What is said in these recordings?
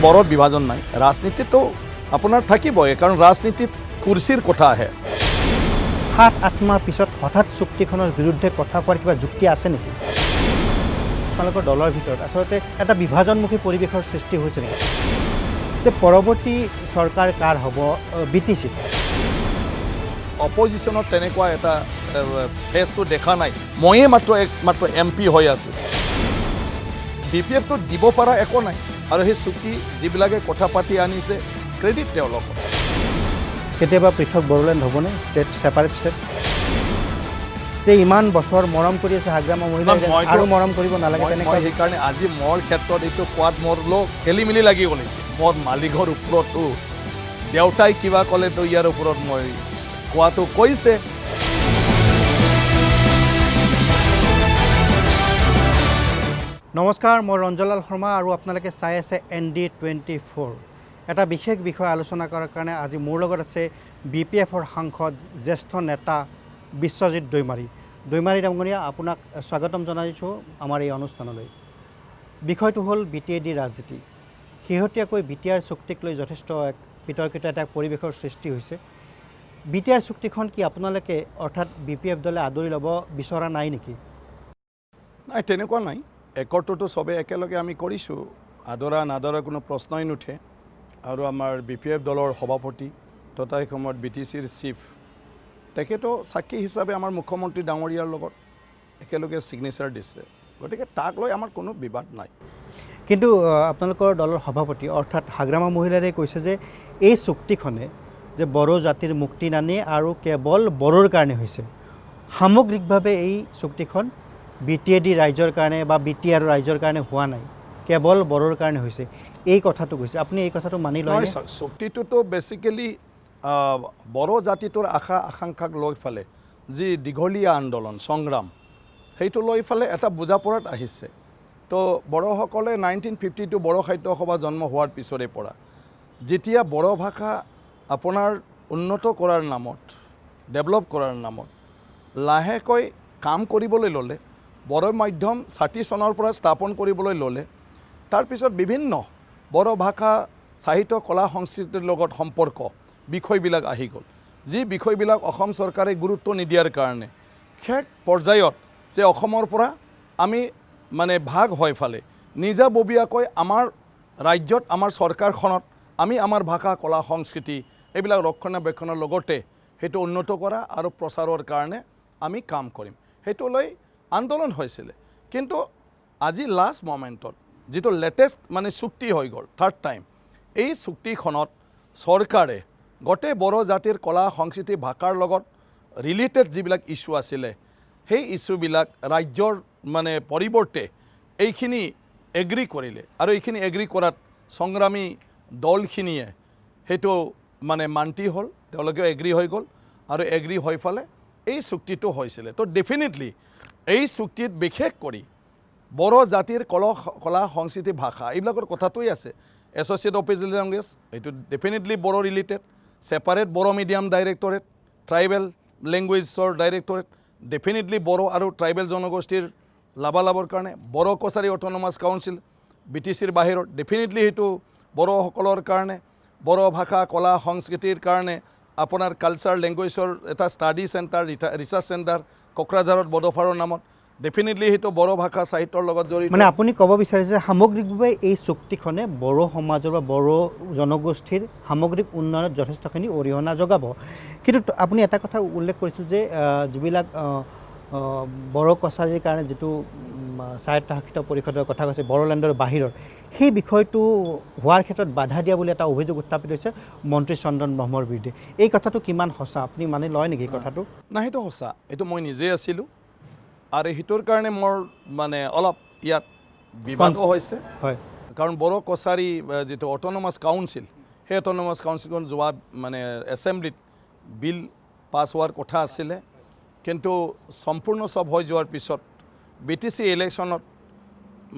বড়োত বিভাজন নাই, ৰাজনীতিতো আপোনাৰ থাকিবই, কাৰণ ৰাজনীতিত কুৰ্চীৰ কথা আহে। 7-8 মাহ পিছত হঠাৎ চুক্তিখনৰ বিৰুদ্ধে কথা কোৱাৰ কিবা যুক্তি আছে নেকি? আপোনালোকৰ দলৰ ভিতৰত আচলতে এটা বিভাজনমুখী পৰিৱেশৰ সৃষ্টি হৈছে নেকি? যে পৰৱৰ্তী চৰকাৰ কাৰ হ'ব BTC? অপজিশ্যনত তেনেকুৱা এটা ফেচটো দেখা নাই। ময়ে একমাত্ৰ MP হৈ আছোঁ। BPFটো দিব পৰা একো নাই, আৰু সেই চুক্তি যিবিলাকে কথা পাতি আনিছে ক্ৰেডিট তেওঁলোকৰ। কেতিয়াবা পৃথক বড়োলেণ্ড হ'বনে? State, separate state? ইমান বছৰ মৰম কৰি আছে হাগ্ৰামা মহিলাই, আৰু মৰম কৰিব নালাগে তেনেকুৱা? সেইকাৰণে আজি মোৰ ক্ষেত্ৰত এইটো কোৱাত মোৰ খেলি মেলি লাগি গ'ল। মোৰ মালিকৰ ওপৰতো দেউতাই কিবা ক'লেতো ইয়াৰ ওপৰত মই কোৱাটো কৈছে। নমস্কাৰ, মই ৰঞ্জলাল শৰ্মা আৰু আপোনালোকে চাই আছে ND24। এটা বিশেষ বিষয় আলোচনা কৰাৰ কাৰণে আজি মোৰ লগত আছে BPFৰ সাংসদ জ্যেষ্ঠ নেতা বিশ্বজিৎ দৈমাৰী। দৈমাৰী ডাঙৰীয়া, আপোনাক স্বাগতম জনাইছোঁ আমাৰ এই অনুষ্ঠানলৈ। বিষয়টো হ'ল BTAD ৰাজনীতি। শেহতীয়াকৈ BTR চুক্তিক লৈ যথেষ্ট এক বিতৰ্কিত এটা পৰিৱেশৰ সৃষ্টি হৈছে। BTR চুক্তিখন কি আপোনালোকে অৰ্থাৎ BPF দলে আদৰি ল'ব বিচৰা নাই নেকি? নাই, তেনেকুৱা নাই। একৰটোতো চবে একেলগে আমি কৰিছোঁ, আদৰা নাদৰা কোনো প্ৰশ্নই নুঠে। আৰু আমাৰ BPF দলৰ সভাপতি তথা এই সময়ত BTCৰ চিফ, তেখেতো সাক্ষী হিচাপে আমাৰ মুখ্যমন্ত্ৰী ডাঙৰীয়াৰ লগত একেলগে ছিগনেচাৰ দিছে, গতিকে তাক লৈ আমাৰ কোনো বিবাদ নাই। কিন্তু আপোনালোকৰ দলৰ সভাপতি অৰ্থাৎ হাগ্ৰামা মহিলাৰে কৈছে যে এই চুক্তিখনে যে বড়ো জাতিৰ মুক্তি নানে আৰু কেৱল বড়োৰ কাৰণে হৈছে। সামগ্ৰিকভাৱে এই চুক্তিখন BTAD ৰাইজৰ কাৰণে বা BTR ৰাইজৰ কাৰণে হোৱা নাই, কেৱল বড়োৰ কাৰণে হৈছে, এই কথাটো কৈছে। আপুনি এই কথাটো মানি লয়? চুক্তিটোতো বেচিকেলি বড়ো জাতিটোৰ আশা আকাংক্ষাক লৈ ফালে যি দীঘলীয়া আন্দোলন সংগ্ৰাম, সেইটো লৈ ফালে এটা বুজাপৰাত আহিছে। তো বড়োসকলে 1952 বড়ো সাহিত্য সভা জন্ম হোৱাৰ পিছৰে পৰা যেতিয়া বড়ো ভাষা আপোনাৰ উন্নত কৰাৰ নামত, ডেভেলপ কৰাৰ নামত লাহেকৈ কাম কৰিবলৈ ল'লে, বড়ো মাধ্যম 60 চনৰ পৰা স্থাপন কৰিবলৈ ল'লে, তাৰপিছত বিভিন্ন বড়ো ভাষা সাহিত্য কলা সংস্কৃতিৰ লগত সম্পৰ্ক বিষয়বিলাক আহি গ'ল, যি বিষয়বিলাক অসম চৰকাৰে গুৰুত্ব নিদিয়াৰ কাৰণে শেষ পৰ্যায়ত যে অসমৰ পৰা আমি মানে ভাগ হৈ ফালে নিজাববীয়াকৈ আমাৰ ৰাজ্যত, আমাৰ চৰকাৰখনত আমি আমাৰ ভাষা কলা সংস্কৃতি এইবিলাক ৰক্ষণাবেক্ষণৰ লগতে সেইটো উন্নত কৰা আৰু প্ৰচাৰৰ কাৰণে আমি কাম কৰিম, সেইটো লৈ আন্দোলন হৈছিলে। কিন্তু আজি লাষ্ট মমেণ্টত যিটো লেটেষ্ট মানে চুক্তি হৈ গ'ল থাৰ্ড টাইম, এই চুক্তিখনত চৰকাৰে গোটেই বড়ো জাতিৰ কলা সংস্কৃতি ভাষাৰ লগত ৰিলেটেড যিবিলাক ইছ্যু আছিলে, সেই ইছ্যুবিলাক ৰাজ্যৰ মানে পৰিৱৰ্তে এইখিনি এগ্ৰী কৰিলে, আৰু এইখিনি এগ্ৰী কৰাত সংগ্ৰামী দলখিনিয়ে সেইটো মানে মান্তি হ'ল, তেওঁলোকেও এগ্ৰী হৈ গ'ল, আৰু এগ্ৰী হৈ ফালে এই চুক্তিটো হৈছিলে। তো ডেফিনেটলি এই চুক্তিত বিশেষ কৰি বড়ো জাতিৰ কলা সংস্কৃতি ভাষা এইবিলাকৰ কথাটোই আছে। এছ'চিয়েট অফিচিয়েল লেংগুৱেজ এইটো definitely Bodo related, separate Bodo medium directorate, tribal লেংগুৱেজৰ ডাইৰেক্টৰেট, ডেফিনেটলি বড়ো আৰু ট্ৰাইবেল জনগোষ্ঠীৰ লাভালাভৰ কাৰণে বড়ো কছাৰী অট'নমাছ কাউন্সিল BTCৰ বাহিৰত, ডেফিনেটলি সেইটো বড়োসকলৰ কাৰণে, বড়ো ভাষা কলা সংস্কৃতিৰ কাৰণে আপোনাৰ কালচাৰ লেংগুৱেজৰ এটা ষ্টাডি চেণ্টাৰ, ৰিচাৰ্চ চেণ্টাৰ কোকৰাঝাৰত বড়োফাৰৰ নামত, ডেফিনেটলি সেইটো বড়ো ভাষা সাহিত্যৰ লগত জড়িত। মানে আপুনি ক'ব বিচাৰিছে সামগ্ৰিকভাৱে এই চুক্তিখনে বড়ো সমাজৰ বা বড়ো জনগোষ্ঠীৰ সামগ্ৰিক উন্নয়নত যথেষ্টখিনি অৰিহণা যোগাব। কিন্তু আপুনি এটা কথা উল্লেখ কৰিছিল যে যিবিলাক বড়ো কছাৰীৰ কাৰণে যিটো স্বায়ত্তশাসিত পৰিষদৰ কথা কৈছে বড়োলেণ্ডৰ বাহিৰৰ, সেই বিষয়টো হোৱাৰ ক্ষেত্ৰত বাধা দিয়া বুলি এটা অভিযোগ উত্থাপিত হৈছে মন্ত্ৰী চন্দন ব্ৰহ্মৰ বিৰুদ্ধে। এই কথাটো কিমান সঁচা, আপুনি মানি লয় নেকি কথাটো? নাই, সেইটো সঁচা, এইটো মই নিজেই আছিলোঁ, আৰু সেইটোৰ কাৰণে মোৰ মানে অলপ ইয়াত বিবাদো হৈছে। হয়, কাৰণ বড়ো কছাৰী যিটো অট'নমাছ কাউন্সিল, সেই অট'নমাছ কাউন্সিলখন যোৱা মানে এছেম্বলিত বিল পাছ হোৱাৰ কথা আছিলে, কিন্তু সম্পূৰ্ণ চব হৈ যোৱাৰ পিছত BTC ইলেকশ্যনত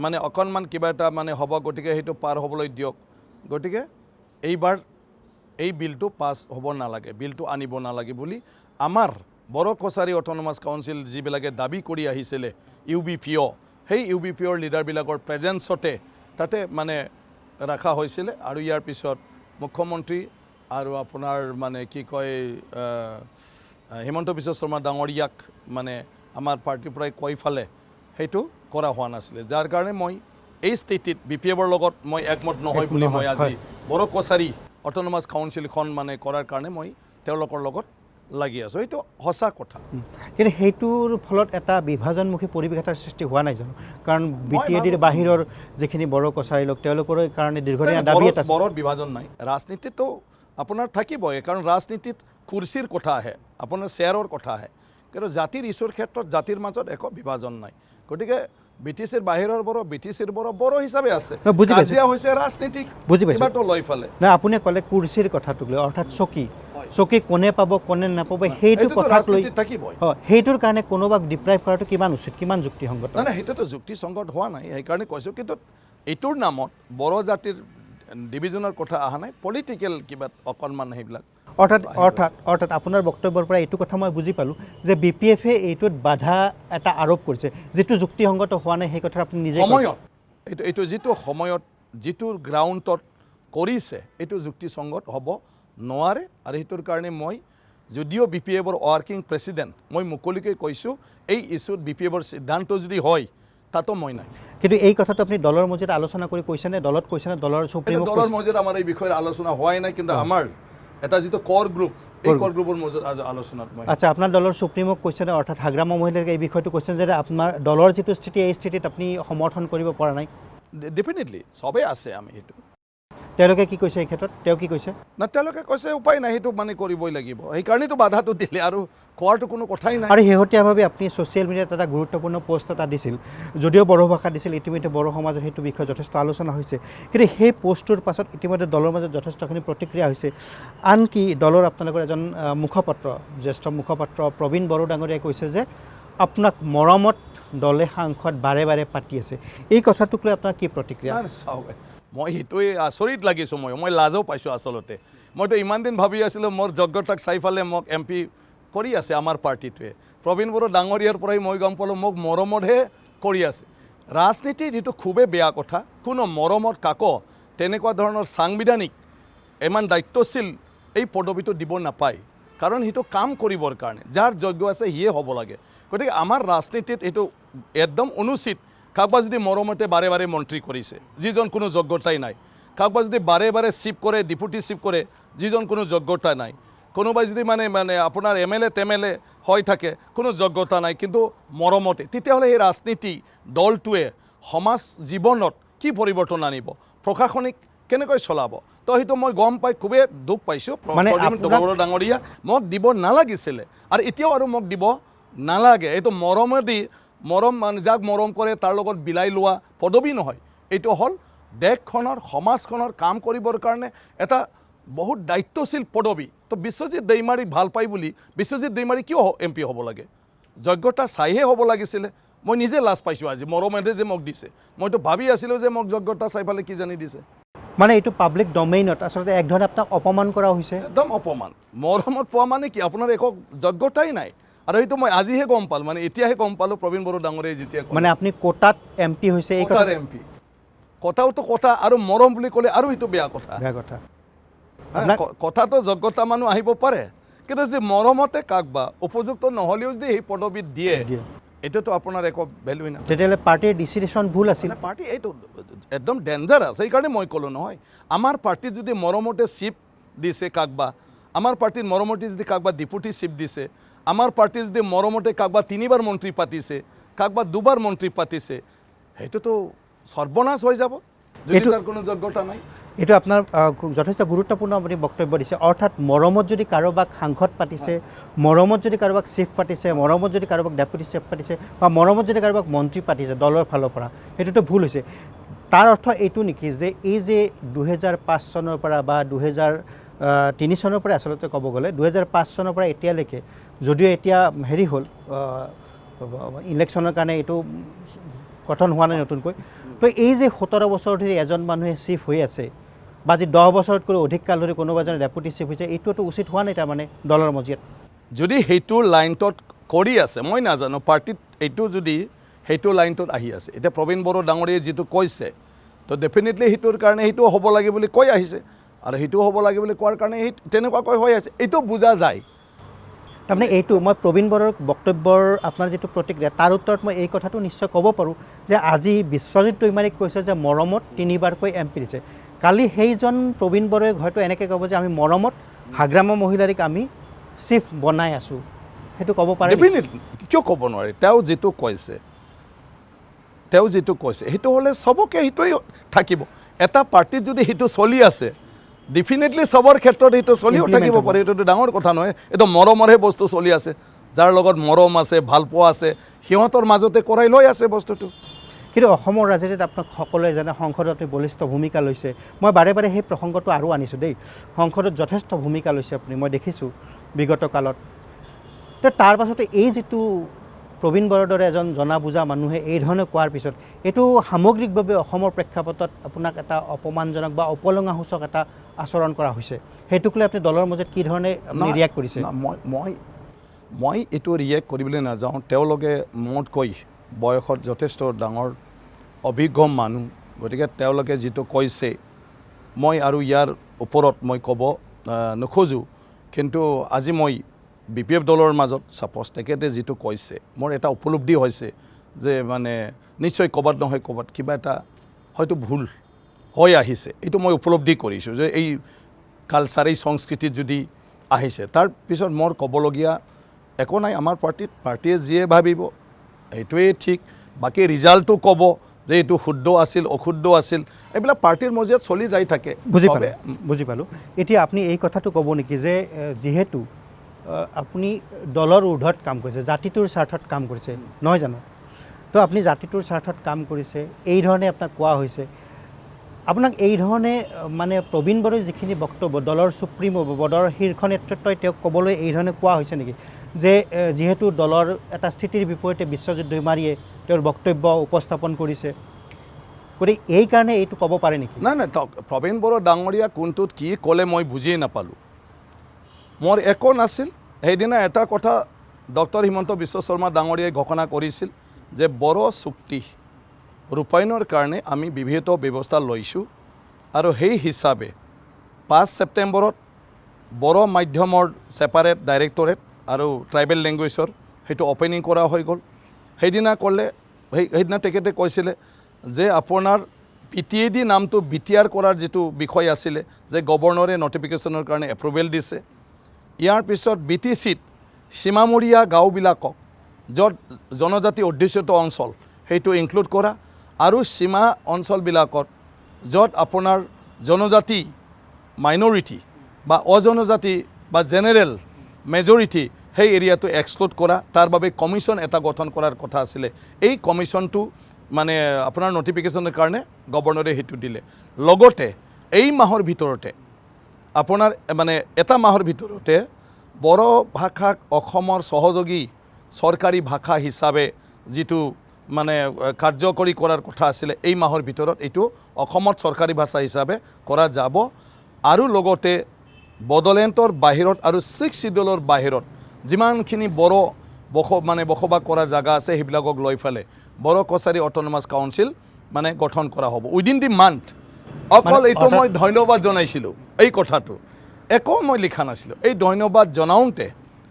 মানে অকণমান কিবা এটা মানে হ'ব, গতিকে সেইটো পাৰ হ'বলৈ দিয়ক, গতিকে এইবাৰ এই বিলটো পাছ হ'ব নালাগে, বিলটো আনিব নালাগে বুলি আমাৰ বড়ো কছাৰী অট'নমাছ কাউন্সিল যিবিলাকে দাবী কৰি আহিছিলে UBPO, সেই UBPOৰ লিডাৰবিলাকৰ প্ৰেজেঞ্চতে তাতে মানে ৰখা হৈছিলে আৰু ইয়াৰ পিছত মুখ্যমন্ত্ৰী আৰু আপোনাৰ মানে কি কয় হিমন্ত বিশ্ব শৰ্মা ডাঙৰীয়াক মানে আমাৰ পাৰ্টিৰ পৰাই কৈ ফালে সেইটো কৰা হোৱা নাছিলে, যাৰ কাৰণে মই এই স্থিতিত BPFৰ লগত মই একমত নহয় বুলি মই আজি বড়ো কছাৰী অট'নমাছ কাউন্সিলখন মানে কৰাৰ কাৰণে মই তেওঁলোকৰ লগত লাগি আছোঁ। এইটো সঁচা কথা। কিন্তু সেইটোৰ ফলত এটা বিভাজনমুখী পৰিৱেশ এটাৰ সৃষ্টি হোৱা নাই জানো? কাৰণ BTADৰ বাহিৰৰ যিখিনি বড়ো কছাৰী লোক তেওঁলোকৰ কাৰণে দীৰ্ঘদিনীয়া দাবী এটা আছে। বড়োৰ বিভাজন নাই, ৰাজনীতিতো আপোনাৰ থাকিবই, কাৰণ ৰাজনীতিত কুৰ্চীৰ কথা আহে, আপোনাৰ শ্বেয়াৰৰ কথা আহে, কিন্তু জাতিৰ ইছ্যুৰ ক্ষেত্ৰত জাতিৰ মাজত একো বিভাজন নাই। গতিকে BTCৰ বাহিৰৰ বড়ো, BTCৰ বড়ো হিচাপে আছে, কাজিয়া হৈছে ৰাজনীতিক কিবাটো লৈ ফালে। নাই, আপুনি ক'লে কুৰ্চীৰ কথাটোক লৈ, অৰ্থাৎ চকী কোনে পাব কোনে নাপাব সেইটো কথাক লৈ থাকিবই। সেইটোৰ কাৰণে কোনোবাক ডিপ্ৰাইভ কৰাটো কিমান উচিত, কিমান যুক্তিসংগত? নাই, সেইটোতো যুক্তিসংগত হোৱা নাই, সেইকাৰণে কৈছোঁ। কিন্তু এইটোৰ নামত বড়ো জাতিৰ ডিভিজনৰ কথা অহা নাই, পলিটিকেল কিবা অকণমান সেইবিলাক। অৰ্থাৎ আপোনাৰ বক্তব্যৰ পৰা এইটো কথা মই বুজি পালোঁ যে BPFে এইটোত বাধা এটা আৰোপ কৰিছে, যিটো যুক্তিসংগত হোৱা নাই। সেই কথা আপুনি নিজে সময়ত এইটো যিটো সময়ত যিটো গ্ৰাউণ্ডত কৰিছে এইটো যুক্তিসংগত হ'ব নোৱাৰে। আৰু সেইটোৰ কাৰণে মই যদিও BPFৰ ৱৰ্কিং প্ৰেচিডেণ্ট, মই মুকলিকৈ কৈছোঁ এই ইছ্যুত BPFৰ সিদ্ধান্ত যদি হয় তাতো মই নাই। কিন্তু এই কথাটো আপুনি দলৰ মাজত আলোচনা কৰি কৈছেনে, দলত কৈছেনে, দলৰ সুপ্ৰিম? দলৰ মাজত আমাৰ এই বিষয়ে আলোচনা হোৱাই নাই, কিন্তু আমাৰ এটা যিটো কৰ গ্ৰুপ, এই কৰ গ্ৰুপৰ মাজত আলোচনাত মই। আচ্ছা, আপোনাৰ দলৰ সুপ্ৰিমক কৈছেনে, অৰ্থাৎ হাগ্ৰামা মহিলাক এই বিষয়টো কৈছে যে আপোনাৰ দলৰ যিটো স্থিতি এই স্থিতিত আপুনি সমৰ্থন কৰিব পৰা নাই? ডেফিনেটলি চবেই আছে আমি সেইটো। তেওঁলোকে কি কৈছে এই ক্ষেত্ৰত? তেওঁ কি কৈছে? না, তেওঁলোকে কৈছে উপায় নাই, সেইটো মানে কৰিবই লাগিব, সেইকাৰণেতো বাধাটো দিলে, আৰু কোৱাৰটো কোনো কথাই নাই। আৰু শেহতীয়াভাৱে আপুনি ছ'চিয়েল মিডিয়াত এটা গুৰুত্বপূৰ্ণ পোষ্ট এটা দিছিল, যদিও বড়ো ভাষা দিছিল, ইতিমধ্যে বড়ো সমাজত সেইটো বিষয়ে যথেষ্ট আলোচনা হৈছে, কিন্তু সেই পোষ্টটোৰ পাছত ইতিমধ্যে দলৰ মাজত যথেষ্টখিনি প্ৰতিক্ৰিয়া হৈছে। আনকি দলৰ আপোনালোকৰ এজন মুখপাত্ৰ, জ্যেষ্ঠ মুখপাত্ৰ প্ৰবীণ বড়ো ডাঙৰীয়াই কৈছে যে আপোনাক মৰমত দলে সাংসদ বাৰে বাৰে পাতি আছে। এই কথাটোক লৈ আপোনাৰ কি প্ৰতিক্ৰিয়া? মই সেইটোৱে আচৰিত লাগিছোঁ, মই লাজো পাইছোঁ আচলতে। মইতো ইমান দিন ভাবি আছিলোঁ মোৰ যোগ্যতাক চাই ফালে মোক MP কৰি আছে আমাৰ পাৰ্টিটোৱে। প্ৰবীণ বড়ো ডাঙৰীয়াৰ পৰাই মই গম পালোঁ মোক মৰমতহে কৰি আছে। ৰাজনীতিত এইটো খুবেই বেয়া কথা, কোনো মৰমত কাকো তেনেকুৱা ধৰণৰ সাংবিধানিক ইমান দায়িত্বশীল এই পদবীটো দিব নাপায়, কাৰণ সেইটো কাম কৰিবৰ কাৰণে যাৰ যোগ্য আছে সিয়ে হ'ব লাগে। গতিকে আমাৰ ৰাজনীতিত এইটো একদম অনুচিত। কাৰোবাক যদি মৰমতে বাৰে বাৰে মন্ত্ৰী কৰিছে যিজন কোনো যোগ্যতাই নাই, কাৰোবাক যদি বাৰে বাৰে চিফ কৰে, ডেপুটি চিফ কৰে যিজন কোনো যোগ্যতা নাই, কোনোবাই যদি মানে আপোনাৰ MLA TMLA হৈ থাকে কোনো যোগ্যতা নাই কিন্তু মৰমতে, তেতিয়াহ'লে এই ৰাজনীতি দলটোৱে সমাজ জীৱনত কি পৰিৱৰ্তন আনিব, প্ৰশাসনিক কেনেকৈ চলাব? তো সেইটো মই গম পাই খুবেই দুখ পাইছোঁ। প্ৰবীণ বড়ো ডাঙৰীয়া মোক দিব নালাগিছিলে, আৰু এতিয়াও আৰু মোক দিব নালাগে। এইটো মৰমেদি, মৰম মানে যাক মৰম কৰে তাৰ লগত বিলাই লোৱা পদবী নহয়, এইটো হ'ল দেশখনৰ সমাজখনৰ কাম কৰিবৰ কাৰণে এটা বহুত দায়িত্বশীল পদবী। তো বিশ্বজিৎ দৈমাৰীক ভাল পাই বুলি বিশ্বজিৎ দৈমাৰী কিয় MP হ'ব লাগে? যোগ্যতা চাইহে হ'ব লাগিছিলে। মই নিজে লাজ পাইছোঁ আজি, মৰমেৰে যে মোক দিছে। মইতো ভাবি আছিলোঁ যে মোক যোগ্যতা চাই ফালে কি জানি দিছে। মানে এইটো পাব্লিক ডমেইনত আচলতে একধৰণে আপোনাক অপমান কৰা হৈছে। একদম অপমান। মৰমত পোৱা মানে কি, আপোনাৰ একো যোগ্যতাই নাই। আৰু এইটো মই আজিহে গম পালোঁ, মানে এতিয়াহে গম পালোঁ প্ৰবীণ বড়ো ডাঙৰীয়াই যেতিয়া মানে আপুনি কোটাত MP হৈছে। এই কোটাৰ MP, কথাওতো কথা, আৰু মৰম বুলি ক'লে আৰু এইটো বেয়া কথা। কথাটো যোগ্যতা মানুহ আহিব পাৰে, কিন্তু যদি মৰমতে কাকবা উপযুক্ত নহ'লেও যদি সেই পদবীত দিয়ে, এইটোতো আপোনাৰ একো ভেলুই নাই। তেতিয়াহ'লে পাৰ্টিৰ ডিচিশ্যন ভুল আছিল। পাৰ্টি এইটো একদম ডেঞ্জাৰাছ। সেইকাৰণে মই ক'লোঁ নহয়, আমাৰ পাৰ্টিত যদি মৰমতে চিফ দিছে কাকবা, আমাৰ পাৰ্টিত মৰমতে যদি কাকবা ডেপুটি চিফ দিছে, আমাৰ পাৰ্টিত যদি মৰমতে কাকবা 3বাৰ মন্ত্ৰী পাতিছে, কাকবা 2বাৰ মন্ত্ৰী পাতিছে, সেইটোতো সৰ্বনাশ হৈ যাব যদি তাৰ কোনো যোগ্যতা নাই। এইটো আপোনাৰ যথেষ্ট গুৰুত্বপূৰ্ণ আপুনি বক্তব্য দিছে। অৰ্থাৎ মৰমত যদি কাৰোবাক সাংসদ পাতিছে, মৰমত যদি কাৰোবাক চিফ পাতিছে, মৰমত যদি কাৰোবাক ডেপুটি চিফ পাতিছে, বা মৰমত যদি কাৰোবাক মন্ত্ৰী পাতিছে দলৰ ফালৰ পৰা, সেইটোতো ভুল হৈছে। তাৰ অৰ্থ এইটো নেকি যে এই যে 2005 চনৰ পৰা বা 2003 চনৰ পৰা আচলতে ক'ব গ'লে 2005 চনৰ পৰা এতিয়ালৈকে, যদিও এতিয়া হেৰি হ'ল ইলেকশ্যনৰ কাৰণে এইটো গঠন হোৱা নাই নতুনকৈ, তো এই যে 17 বছৰ ধৰি এজন মানুহে চিফ হৈ আছে, বা আজি 10 বছৰতকৈ অধিক কাল ধৰি কোনোবা এজন ডেপুটি চিফ হৈছে, এইটোতো উচিত হোৱা নাই তাৰমানে দলৰ মজিয়াত। যদি সেইটো লাইনটোত কৰি আছে, মই নাজানো পাৰ্টিত এইটো যদি সেইটো লাইনটোত আহি আছে। এতিয়া প্ৰবীণ বড়ো ডাঙৰীয়াই যিটো কৈছে, তো ডেফিনেটলি সেইটোৰ কাৰণে সেইটো হ'ব লাগে বুলি কৈ আহিছে আৰু সেইটো হ'ব লাগে বুলি কোৱাৰ কাৰণে সেই তেনেকুৱাকৈ হৈ আছে এইটো বুজা যায় তাৰমানে এইটো মই প্ৰবীণ বড়োৰ বক্তব্যৰ আপোনাৰ যিটো প্ৰতিক্ৰিয়া তাৰ উত্তৰত মই এই কথাটো নিশ্চয় ক'ব পাৰোঁ যে আজি বিশ্বজিৎ দৈমাৰীক কৈছে যে মৰমত 3বাৰকৈ MP দিছে কালি সেইজন প্ৰবীণ বড়োৱে হয়তো এনেকৈ ক'ব যে আমি মৰমত হাগ্ৰামা মহিলাৰীক আমি চিফ বনাই আছোঁ সেইটো ক'ব পাৰে ডেফিনেটলি কিয় ক'ব নোৱাৰে তেওঁ যিটো কৈছে সেইটো হ'লে চবকে সেইটোৱে থাকিব এটা পাৰ্টিত যদি সেইটো চলি আছে ডেফিনেটলি চবৰ ক্ষেত্ৰত সেইটো চলিও থাকিব পাৰে এইটো ডাঙৰ কথা নহয় এইটো মৰমৰহে বস্তু চলি আছে যাৰ লগত মৰম আছে ভালপোৱা আছে সিহঁতৰ মাজতে কৰাই লৈ আছে বস্তুটো কিন্তু অসমৰ ৰাজনীতিত আপোনাক সকলোৱে জানে সংসদত বলিষ্ঠ ভূমিকা লৈছে মই বাৰে বাৰে সেই প্ৰসংগটো আৰু আনিছোঁ দেই সংসদত যথেষ্ট ভূমিকা লৈছে আপুনি মই দেখিছোঁ বিগত কালত তো তাৰ পাছতে এই যিটো প্ৰবীণ বড়োৰ দৰে এজন জনা বুজা মানুহে এই ধৰণে কোৱাৰ পিছত এইটো সামগ্ৰিকভাৱে অসমৰ প্ৰেক্ষাপটত আপোনাক এটা অপমানজনক বা অপলঙাসূচক এটা আচৰণ কৰা হৈছে সেইটোক লৈ আপুনি দলৰ মাজত কি ধৰণে ৰিয়েক্ট কৰিছে মই এইটো ৰিয়েক্ট কৰিবলৈ নাযাওঁ তেওঁলোকে মোতকৈ বয়সত যথেষ্ট ডাঙৰ অভিজ্ঞ মানুহ গতিকে তেওঁলোকে যিটো কৈছে মই আৰু ইয়াৰ ওপৰত মই ক'ব নোখোজোঁ কিন্তু আজি মই BPF দলৰ মাজত ছাপ'জ তেখেতে যিটো কৈছে মোৰ এটা উপলব্ধি হৈছে যে মানে নিশ্চয় ক'ৰবাত নহয় ক'ৰবাত কিবা এটা হয়তো ভুল হৈ আহিছে এইটো মই উপলব্ধি কৰিছোঁ যে এই কালচাৰ এই সংস্কৃতিত যদি আহিছে তাৰ পিছত মোৰ ক'বলগীয়া একো নাই আমাৰ পাৰ্টিয়ে যিয়ে ভাবিব এইটোৱেই ঠিক বাকী ৰিজাল্টটো ক'ব যে এইটো শুদ্ধ আছিল অশুদ্ধ আছিল এইবিলাক পাৰ্টিৰ মজিয়াত চলি যাই থাকে বুজি পালোঁ এতিয়া আপুনি এই কথাটো ক'ব নেকি যে যিহেতু আপুনি দলৰ ঊৰ্ধত কাম কৰিছে জাতিটোৰ স্বাৰ্থত কাম কৰিছে নহয় জানো তো আপুনি জাতিটোৰ স্বাৰ্থত কাম কৰিছে এই ধৰণে আপোনাক কোৱা হৈছে আপোনাক এই ধৰণে মানে প্ৰবীণ বড়োৰ যিখিনি বক্তব্য দলৰ সুপ্ৰিমো দলৰ শীৰ্ষ নেতৃত্বই তেওঁক ক'বলৈ এই ধৰণে কোৱা হৈছে নেকি যে যিহেতু দলৰ এটা স্থিতিৰ বিপৰীতে বিশ্বজিৎ দৈমাৰীয়ে তেওঁৰ বক্তব্য উপস্থাপন কৰিছে গতিকে এই কাৰণে এইটো ক'ব পাৰে নেকি নাই প্ৰবীণ বড়ো ডাঙৰীয়া কোনটোত কি ক'লে মই বুজিয়ে নাপালোঁ মোৰ একো নাছিল সেইদিনা এটা কথা ডক্টৰ হিমন্ত বিশ্ব শৰ্মা ডাঙৰীয়াই ঘোষণা কৰিছিল যে বড়ো চুক্তি ৰূপায়ণৰ কাৰণে আমি বিবিধ ব্যৱস্থা লৈছোঁ আৰু সেই হিচাপে 5 ছেপ্টেম্বৰত বড়ো মাধ্যমৰ ছেপাৰেট ডাইৰেক্টৰেট আৰু ট্ৰাইবেল লেংগুৱেজৰ সেইটো অপেনিং কৰা হৈ গ'ল সেইদিনা ক'লে সেইদিনা তেখেতে কৈছিলে যে আপোনাৰ BTAD নামটো BTR কৰাৰ যিটো বিষয় আছিলে যে গভৰ্ণৰে নটিফিকেশ্যনৰ কাৰণে এপ্ৰুভেল দিছে ইয়াৰ পিছত BTCত সীমামূৰীয়া গাঁওবিলাকক য'ত জনজাতি অধ্যুষিত অঞ্চল সেইটো ইনক্লুড কৰা আৰু সীমা অঞ্চলবিলাকত য'ত আপোনাৰ জনজাতি মাইনৰিটি বা অজনজাতি বা জেনেৰেল মেজৰিটি সেই এৰিয়াটো এক্সক্লুড কৰা তাৰ বাবে কমিশ্যন এটা গঠন কৰাৰ কথা আছিলে এই কমিশ্যনটো মানে আপোনাৰ নটিফিকেশ্যনৰ কাৰণে গভৰ্ণৰে সেইটো দিলে লগতে এই মাহৰ ভিতৰতে আপোনাৰ মানে এটা মাহৰ ভিতৰতে বড়ো ভাষাক অসমৰ সহযোগী চৰকাৰী ভাষা হিচাপে যিটো মানে কাৰ্যকৰী কৰাৰ কথা আছিলে এই মাহৰ ভিতৰত এইটো অসমত চৰকাৰী ভাষা হিচাপে কৰা যাব আৰু লগতে বড়োলেণ্ডৰ বাহিৰত আৰু 6 শিডিউলৰ বাহিৰত যিমানখিনি বড়ো বসবাস কৰা জাগা আছে সেইবিলাকক লৈ ফেলে বড়ো কছাৰী অট'নমাছ কাউন্সিল মানে গঠন কৰা হ'ব উইদিন দি মান্থ অকল এইটো মই ধন্যবাদ জনাইছিলোঁ এই কথাটো একো মই লিখা নাছিলোঁ এই ধন্যবাদ জনাওঁতে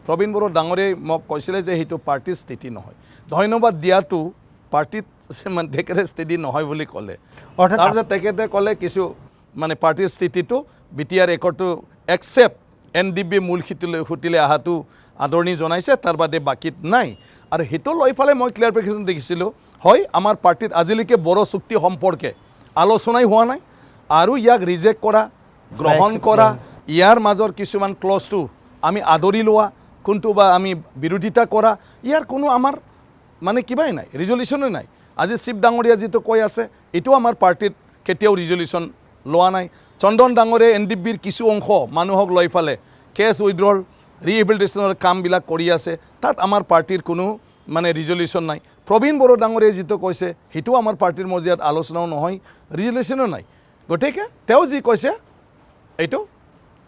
প্ৰবীণ বড়ো ডাঙৰীয়াই মোক কৈছিলে যে সেইটো পাৰ্টিৰ স্থিতি নহয় ধন্যবাদ দিয়াটো পাৰ্টিত তেখেতে স্থিতি নহয় বুলি ক'লে তাৰপিছত তেখেতে ক'লে কিছু মানে পাৰ্টিৰ স্থিতিটো BTR ৰেকৰ্ডটো একচেপ্ট NDB মূল সুতিলে অহাটো আদৰণি জনাইছে তাৰ বাদে বাকীত নাই আৰু সেইটো লৈ ফালে মই ক্লিয়াৰিফিকেশ্যন দেখিছিলোঁ হয় আমাৰ পাৰ্টিত আজিলৈকে বড়ো চুক্তি সম্পৰ্কে আলোচনাই হোৱা নাই আৰু ইয়াক ৰিজেক্ট কৰা গ্ৰহণ কৰা ইয়াৰ মাজৰ কিছুমান ক্লজটো আমি আদৰি লোৱা কোনটো বা আমি বিৰোধিতা কৰা ইয়াৰ কোনো আমাৰ মানে কিবাই নাই ৰিজলিউশ্যনেই নাই আজি চিফ ডাঙৰীয়া যিটো কৈ আছে এইটো আমাৰ পাৰ্টিত কেতিয়াও ৰিজলিউশ্যন লোৱা নাই চন্দন ডাঙৰীয়াই NDBৰ কিছু অংশ মানুহক লৈ ফালে কেছ উইড্ৰল ৰিহেবিলিটেশ্যনৰ কামবিলাক কৰি আছে তাত আমাৰ পাৰ্টিৰ কোনো মানে ৰিজলিউশ্যন নাই প্ৰবীণ বড়ো ডাঙৰীয়াই যিটো কৈছে সেইটো আমাৰ পাৰ্টিৰ মজিয়াত আলোচনাও নহয় ৰিজলিউশ্যনো নাই গতিকে তেওঁ যি কৈছে এইটো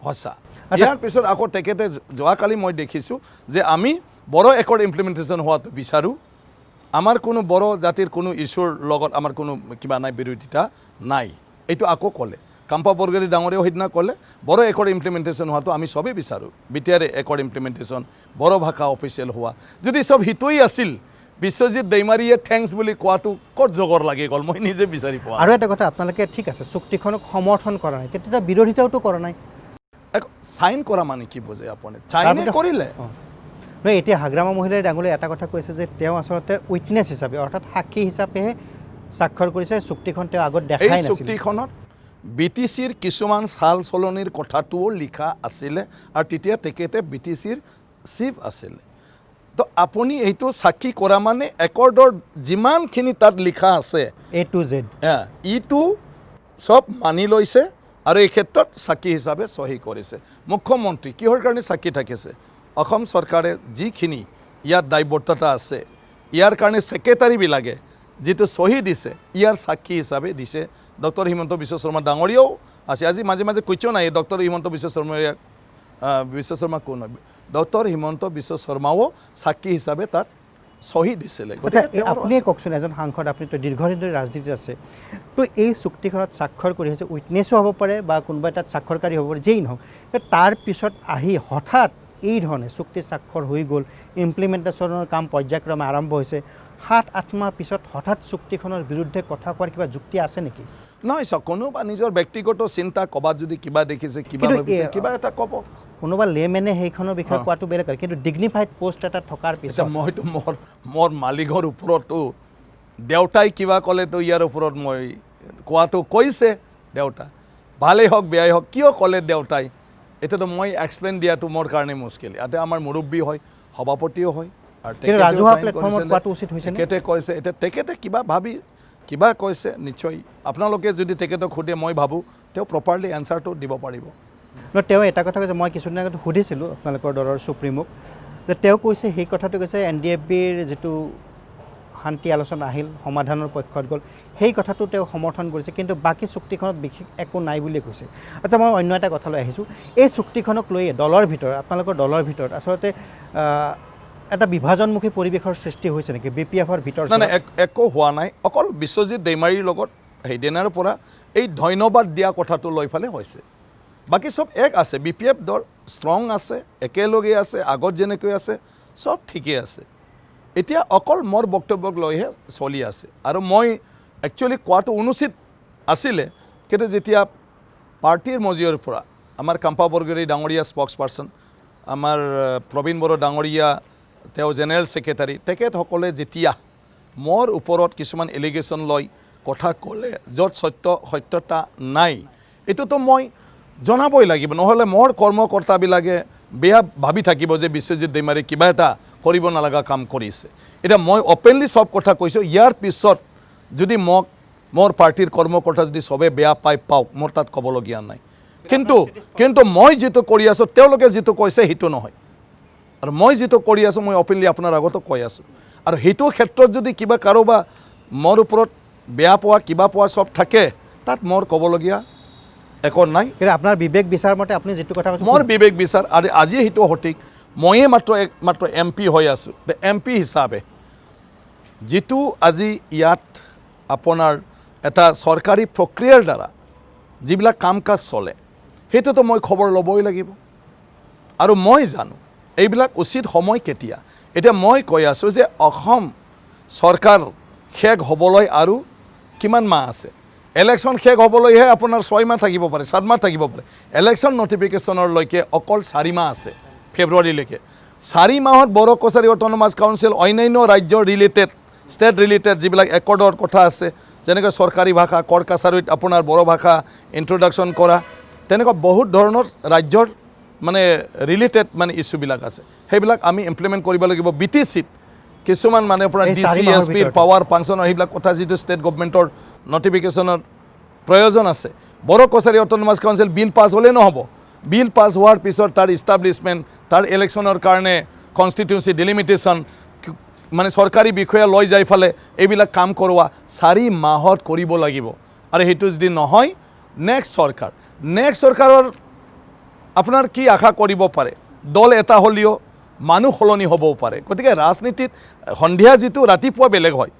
সঁচা ইয়াৰ পিছত আকৌ তেখেতে যোৱাকালি মই দেখিছোঁ যে আমি বড়ো একৰ্ড ইমপ্লিমেণ্টেশ্যন হোৱাটো বিচাৰোঁ আমাৰ কোনো বড়ো জাতিৰ কোনো ইছ্যুৰ লগত আমাৰ কোনো কিবা নাই, বিৰোধিতা নাই। এইটো আকৌ ক'লে কাম্পা বৰগোহাঁই ডাঙৰীয়াও সেইদিনা ক'লে বড়ো একৰ্ড ইমপ্লিমেণ্টেশ্যন হোৱাটো আমি চবেই বিচাৰোঁ। বিটিআৰ একৰ্ড ইমপ্লিমেণ্টেশ্যন, বড়ো ভাষা অফিচিয়েল হোৱা, যদি চব হিতোই আছিল বিশ্বজিৎ দৈমাৰীয়ে থেংকছ বুলি কোৱাটো ক'ত জগৰ লাগি গ'ল, মই নিজে বিচাৰি পোৱা। আৰু এটা কথা, আপোনালোকে ঠিক আছে চুক্তিখনক সমৰ্থন কৰা নাই, তেতিয়া বিৰোধিতাওতো কৰা নাই। চাইন কৰা মানে কি বুজে আপুনি? চাইনে কৰিলে। নহয়, এতিয়া হাগ্ৰামা মহিলাই ডাঙৰীয়াই এটা কথা কৈছে যে তেওঁ আচলতে উইটনেছ হিচাপে অৰ্থাৎ সাক্ষী হিচাপেহে স্বাক্ষৰ কৰিছে, চুক্তিখন তেওঁ আগত দেখাই এই নাছিল। চুক্তিখনত BTCৰ কিছুমান চাল চলনিৰ কথাটোও লিখা আছিলে আৰু তেতিয়া তেখেতে BTCৰ চিফ আছিলে। তো আপুনি এইটো সাক্ষী কৰা মানে একৰ্ডৰ যিমানখিনি তাত লিখা আছে A to Z ইটো সব মানি লৈছে আৰু এই ক্ষেত্ৰত সাক্ষী হিচাপে সহি কৰিছে। মুখ্যমন্ত্ৰী কিহৰ কাৰণে সাক্ষী থাকিছে? অসম চৰকাৰে যিখিনি ইয়াৰ দায়বদ্ধতা আছে ইয়াৰ কাৰণে ছেক্ৰেটাৰীবিলাকে যিটো সহি দিছে ইয়াৰ সাক্ষী হিচাপে দিছে ডক্টৰ হিমন্ত বিশ্ব শৰ্মা ডাঙৰীয়াও আছে। আজি মাজে মাজে কৈছোঁ নাই ডক্টৰ হিমন্ত বিশ্ব শৰ্মা কোন হয়? ডক্টৰ হিমন্ত বিশ্ব শৰ্মাও সাক্ষী হিচাপে তাত সহি দিছিলে। আপুনিয়ে কওকচোন, এজন সাংসদ, আপুনিতো দীৰ্ঘদিন ধৰি ৰাজনীতিত আছে, তো এই চুক্তিখনত স্বাক্ষৰ কৰি আছে, উইটনেছো হ'ব পাৰে বা কোনোবাই তাত স্বাক্ষৰকাৰী হ'ব পাৰে, যেই নহওক, তাৰ পিছত আহি হঠাৎ এই ধৰণে চুক্তি স্বাক্ষৰ হৈ গ'ল, ইমপ্লিমেণ্টেশ্যনৰ কাম পৰ্যায়ক্ৰমে আৰম্ভ হৈছে, 7-8 মাহ পিছত হঠাৎ চুক্তিখনৰ বিৰুদ্ধে কথা কোৱাৰ কিবা যুক্তি আছে নেকি? নহয়, কোনোবা নিজৰ ব্যক্তিগত চিন্তা ক'বাত যদি কিবা দেখিছে কিবা এটা ক'ব। কোনোবা লেমেনে সেইখনৰ বিষয়ে কোৱাটো বেলেগ হয়, কিন্তু ডিগনিফাইড পোষ্ট এটা থকাৰ পিছত মইতো মোৰ মালিকৰ ওপৰতো দেউতাই কিবা ক'লেতো ইয়াৰ ওপৰত মই কোৱাটো কৈছে দেউতা, ভালেই হওক বেয়াই হওক, কিয় ক'লে দেউতাই, এতিয়াতো মই এক্সপ্লেইন দিয়াটো মোৰ কাৰণে মুস্কিল। ইয়াতে আমাৰ মুৰব্বী হয়, সভাপতিও হয়, আৰু তেখেতে কৈছে, এতিয়া তেখেতে কিবা ভাবি কিবা কৈছে, নিশ্চয় আপোনালোকে যদি তেখেতক সোধে মই ভাবোঁ তেওঁ প্ৰপাৰলি এনচাৰটো দিব পাৰিব। তেওঁ এটা কথা কৈছে, মই কিছুদিন আগতে সুধিছিলোঁ আপোনালোকৰ দলৰ সুপ্ৰিমক, যে তেওঁ কৈছে সেই কথাটো কৈছে NDFBৰ যিটো শান্তি আলোচনা আহিল, সমাধানৰ পক্ষত গ'ল, সেই কথাটো তেওঁ সমৰ্থন কৰিছে, কিন্তু বাকী চুক্তিখনত বিশেষ একো নাই বুলিয়ে কৈছে। আচ্ছা, মই অন্য এটা কথালৈ আহিছোঁ, এই চুক্তিখনক লৈয়ে দলৰ ভিতৰত, আপোনালোকৰ দলৰ ভিতৰত আচলতে এটা বিভাজনমুখী পৰিৱেশৰ সৃষ্টি হৈছে নেকি BPFৰ ভিতৰত? নাই, একো হোৱা নাই, অকল বিশ্বজিৎ দৈমাৰীৰ লগত সেইদিনাৰ পৰা এই ধন্যবাদ দিয়া কথাটো লৈ ফালে হৈছে। বাকী চব এক আছে, BPF দল ষ্ট্ৰং আছে, একেলগে আছে, আগত যেনেকৈ আছে চব ঠিকেই আছে। এতিয়া অকল মোৰ বক্তব্যক লৈহে চলি আছে, আৰু মই একচুৱেলি কোৱাটো অনুচিত আছিলে, কিন্তু যেতিয়া পাৰ্টিৰ মজিয়াৰ পৰা আমাৰ কাম্পা বৰগোহাঁই ডাঙৰীয়া স্পক্স পাৰ্চন, আমাৰ প্ৰবীণ বড়ো ডাঙৰীয়া তেওঁ জেনেৰেল ছেক্ৰেটাৰী, তেখেতসকলে যেতিয়া মোৰ ওপৰত কিছুমান এলিগেশ্যন লৈ কথা ক'লে য'ত সত্যতা নাই, এইটোতো মই জনাবই লাগিব, নহ'লে মোৰ কৰ্মকৰ্তাবিলাকে বেয়া ভাবি থাকিব যে বিশ্বজিৎ দৈমাৰী কিবা এটা কৰিব নালাগা কাম কৰিছে। এতিয়া মই অপেনলি চব কথা কৈছোঁ, ইয়াৰ পিছত যদি মোৰ পাৰ্টিৰ কৰ্মকৰ্তা যদি চবে বেয়া পাওক, মোৰ তাত ক'বলগীয়া নাই, কিন্তু মই যিটো কৰি আছোঁ তেওঁলোকে যিটো কৈছে সেইটো নহয়, আৰু মই যিটো কৰি আছোঁ মই অপেনলি আপোনাৰ আগতো কৈ আছোঁ, আৰু সেইটো ক্ষেত্ৰত যদি কিবা কাৰোবা মোৰ ওপৰত বেয়া পোৱা কিবা পোৱা চব থাকে, তাত মোৰ ক'বলগীয়া একো নাই। কিন্তু আপোনাৰ বিবেক বিচাৰ মতে আপুনি যিটো কথা কৈছে, মোৰ বিবেক বিচাৰ, আৰু আজি সেইটো সঠিক, ময়ে মাত্ৰ MP হৈ আছোঁ, MP হিচাপে যিটো আজি ইয়াত আপোনাৰ এটা চৰকাৰী প্ৰক্ৰিয়াৰ দ্বাৰা যিবিলাক কাম কাজ চলে সেইটোতো মই খবৰ ল'বই লাগিব, আৰু মই জানো এইবিলাক উচিত সময় কেতিয়া। এতিয়া মই কৈ আছোঁ যে অসম চৰকাৰ শেষ হ'বলৈ আৰু কিমান মাহ আছে? ইলেকশ্যন শেষ হ'বলৈহে আপোনাৰ 6 মাহ থাকিব পাৰে, 7 মাহ থাকিব পাৰে, ইলেকশ্যন নটিফিকেশ্যনলৈকে অকল 4 মাহ আছে, ফেব্ৰুৱাৰীলৈকে। 4 মাহত বড়ো কছাৰী অট'নমাছ কাউন্সিল অন্যান্য ৰাজ্যৰ ৰিলেটেড, ষ্টেট ৰিলেটেড যিবিলাক একৰ্ডৰ কথা আছে, যেনেকৈ চৰকাৰী ভাষা, কৰ কাছাৰীত আপোনাৰ বড়ো ভাষা ইণ্ট্ৰডাকশ্যন কৰা, তেনেকুৱা বহুত ধৰণৰ ৰাজ্যৰ মানে ৰিলেটেড মানে ইছ্যুবিলাক আছে, সেইবিলাক আমি ইমপ্লিমেণ্ট কৰিব লাগিব। BTCত কিছুমান মানে আপোনাৰ DCSPৰ পাৱাৰ ফাংচনৰ সেইবিলাক কথা যিটো ষ্টেট গভৰ্ণমেণ্টৰ নটিফিকেশ্যনৰ প্ৰয়োজন আছে। বড়ো কছাৰী অট'নমাছ কাউন্সিল বিল পাছ হ'লেই নহ'ব, বিল পাছ হোৱাৰ পিছত তাৰ ইষ্টাব্লিছমেণ্ট, তাৰ ইলেকশ্যনৰ কাৰণে কনষ্টিটিউঞ্চি ডিলিমিটেশ্যন, মানে চৰকাৰী বিষয়া লৈ যাই ফালে এইবিলাক কাম কৰোৱা 4 মাহত কৰিব লাগিব, আৰু সেইটো যদি নহয় নেক্সট চৰকাৰৰ আপোনাৰ কি আশা কৰিব পাৰে? দল এটা হ'লেও মানুহ সলনি হ'বও পাৰে গতিকে ৰাজনীতিত সন্ধিয়া যিটো ৰাতিপুৱা বেলেগ হয়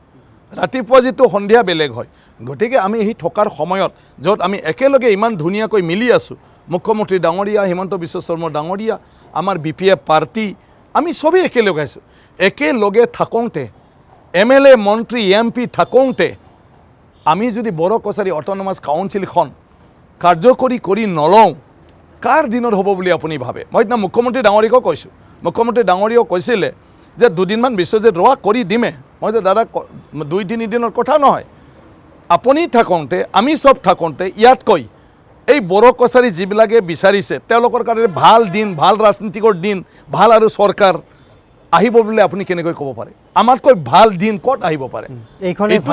ৰাতিপুৱা যিটো সন্ধিয়া বেলেগ হয় গতিকে আমি এই থকাৰ সময়ত য'ত আমি একেলগে ইমান ধুনীয়াকৈ মিলি আছোঁ মুখ্যমন্ত্ৰী ডাঙৰীয়া হিমন্ত বিশ্ব শৰ্মা ডাঙৰীয়া আমাৰ BPF পাৰ্টি আমি সবেই একেলগে আছোঁ একেলগে থাকোঁতে MLA মন্ত্ৰী MP থাকোঁতে আমি যদি বড়ো কছাৰী অট'নমাছ কাউন্সিলখন কাৰ্যকৰী কৰি নলওঁ কাৰ দিনত হ'ব বুলি আপুনি ভাবে মই এতিয়া মুখ্যমন্ত্ৰী ডাঙৰীয়াকো কৈছোঁ মুখ্যমন্ত্ৰী ডাঙৰীয়াও কৈছিলে যে দুদিনমান বিশ্বজিৎ ৰোৱা কৰি দিমে মই যে দাদা 2-3 দিনৰ কথা নহয় আপুনি থাকোঁতে আমি সব থাকোঁতে ইয়াতকৈ এই বড়ো কছাৰী যিবিলাকে বিচাৰিছে তেওঁলোকৰ কাৰণে ভাল দিন ভাল ৰাজনীতিকৰ দিন ভাল আৰু চৰকাৰ আহিব বুলি আপুনি কেনেকৈ ক'ব পাৰে আমাতকৈ ভাল দিন ক'ত আহিব পাৰে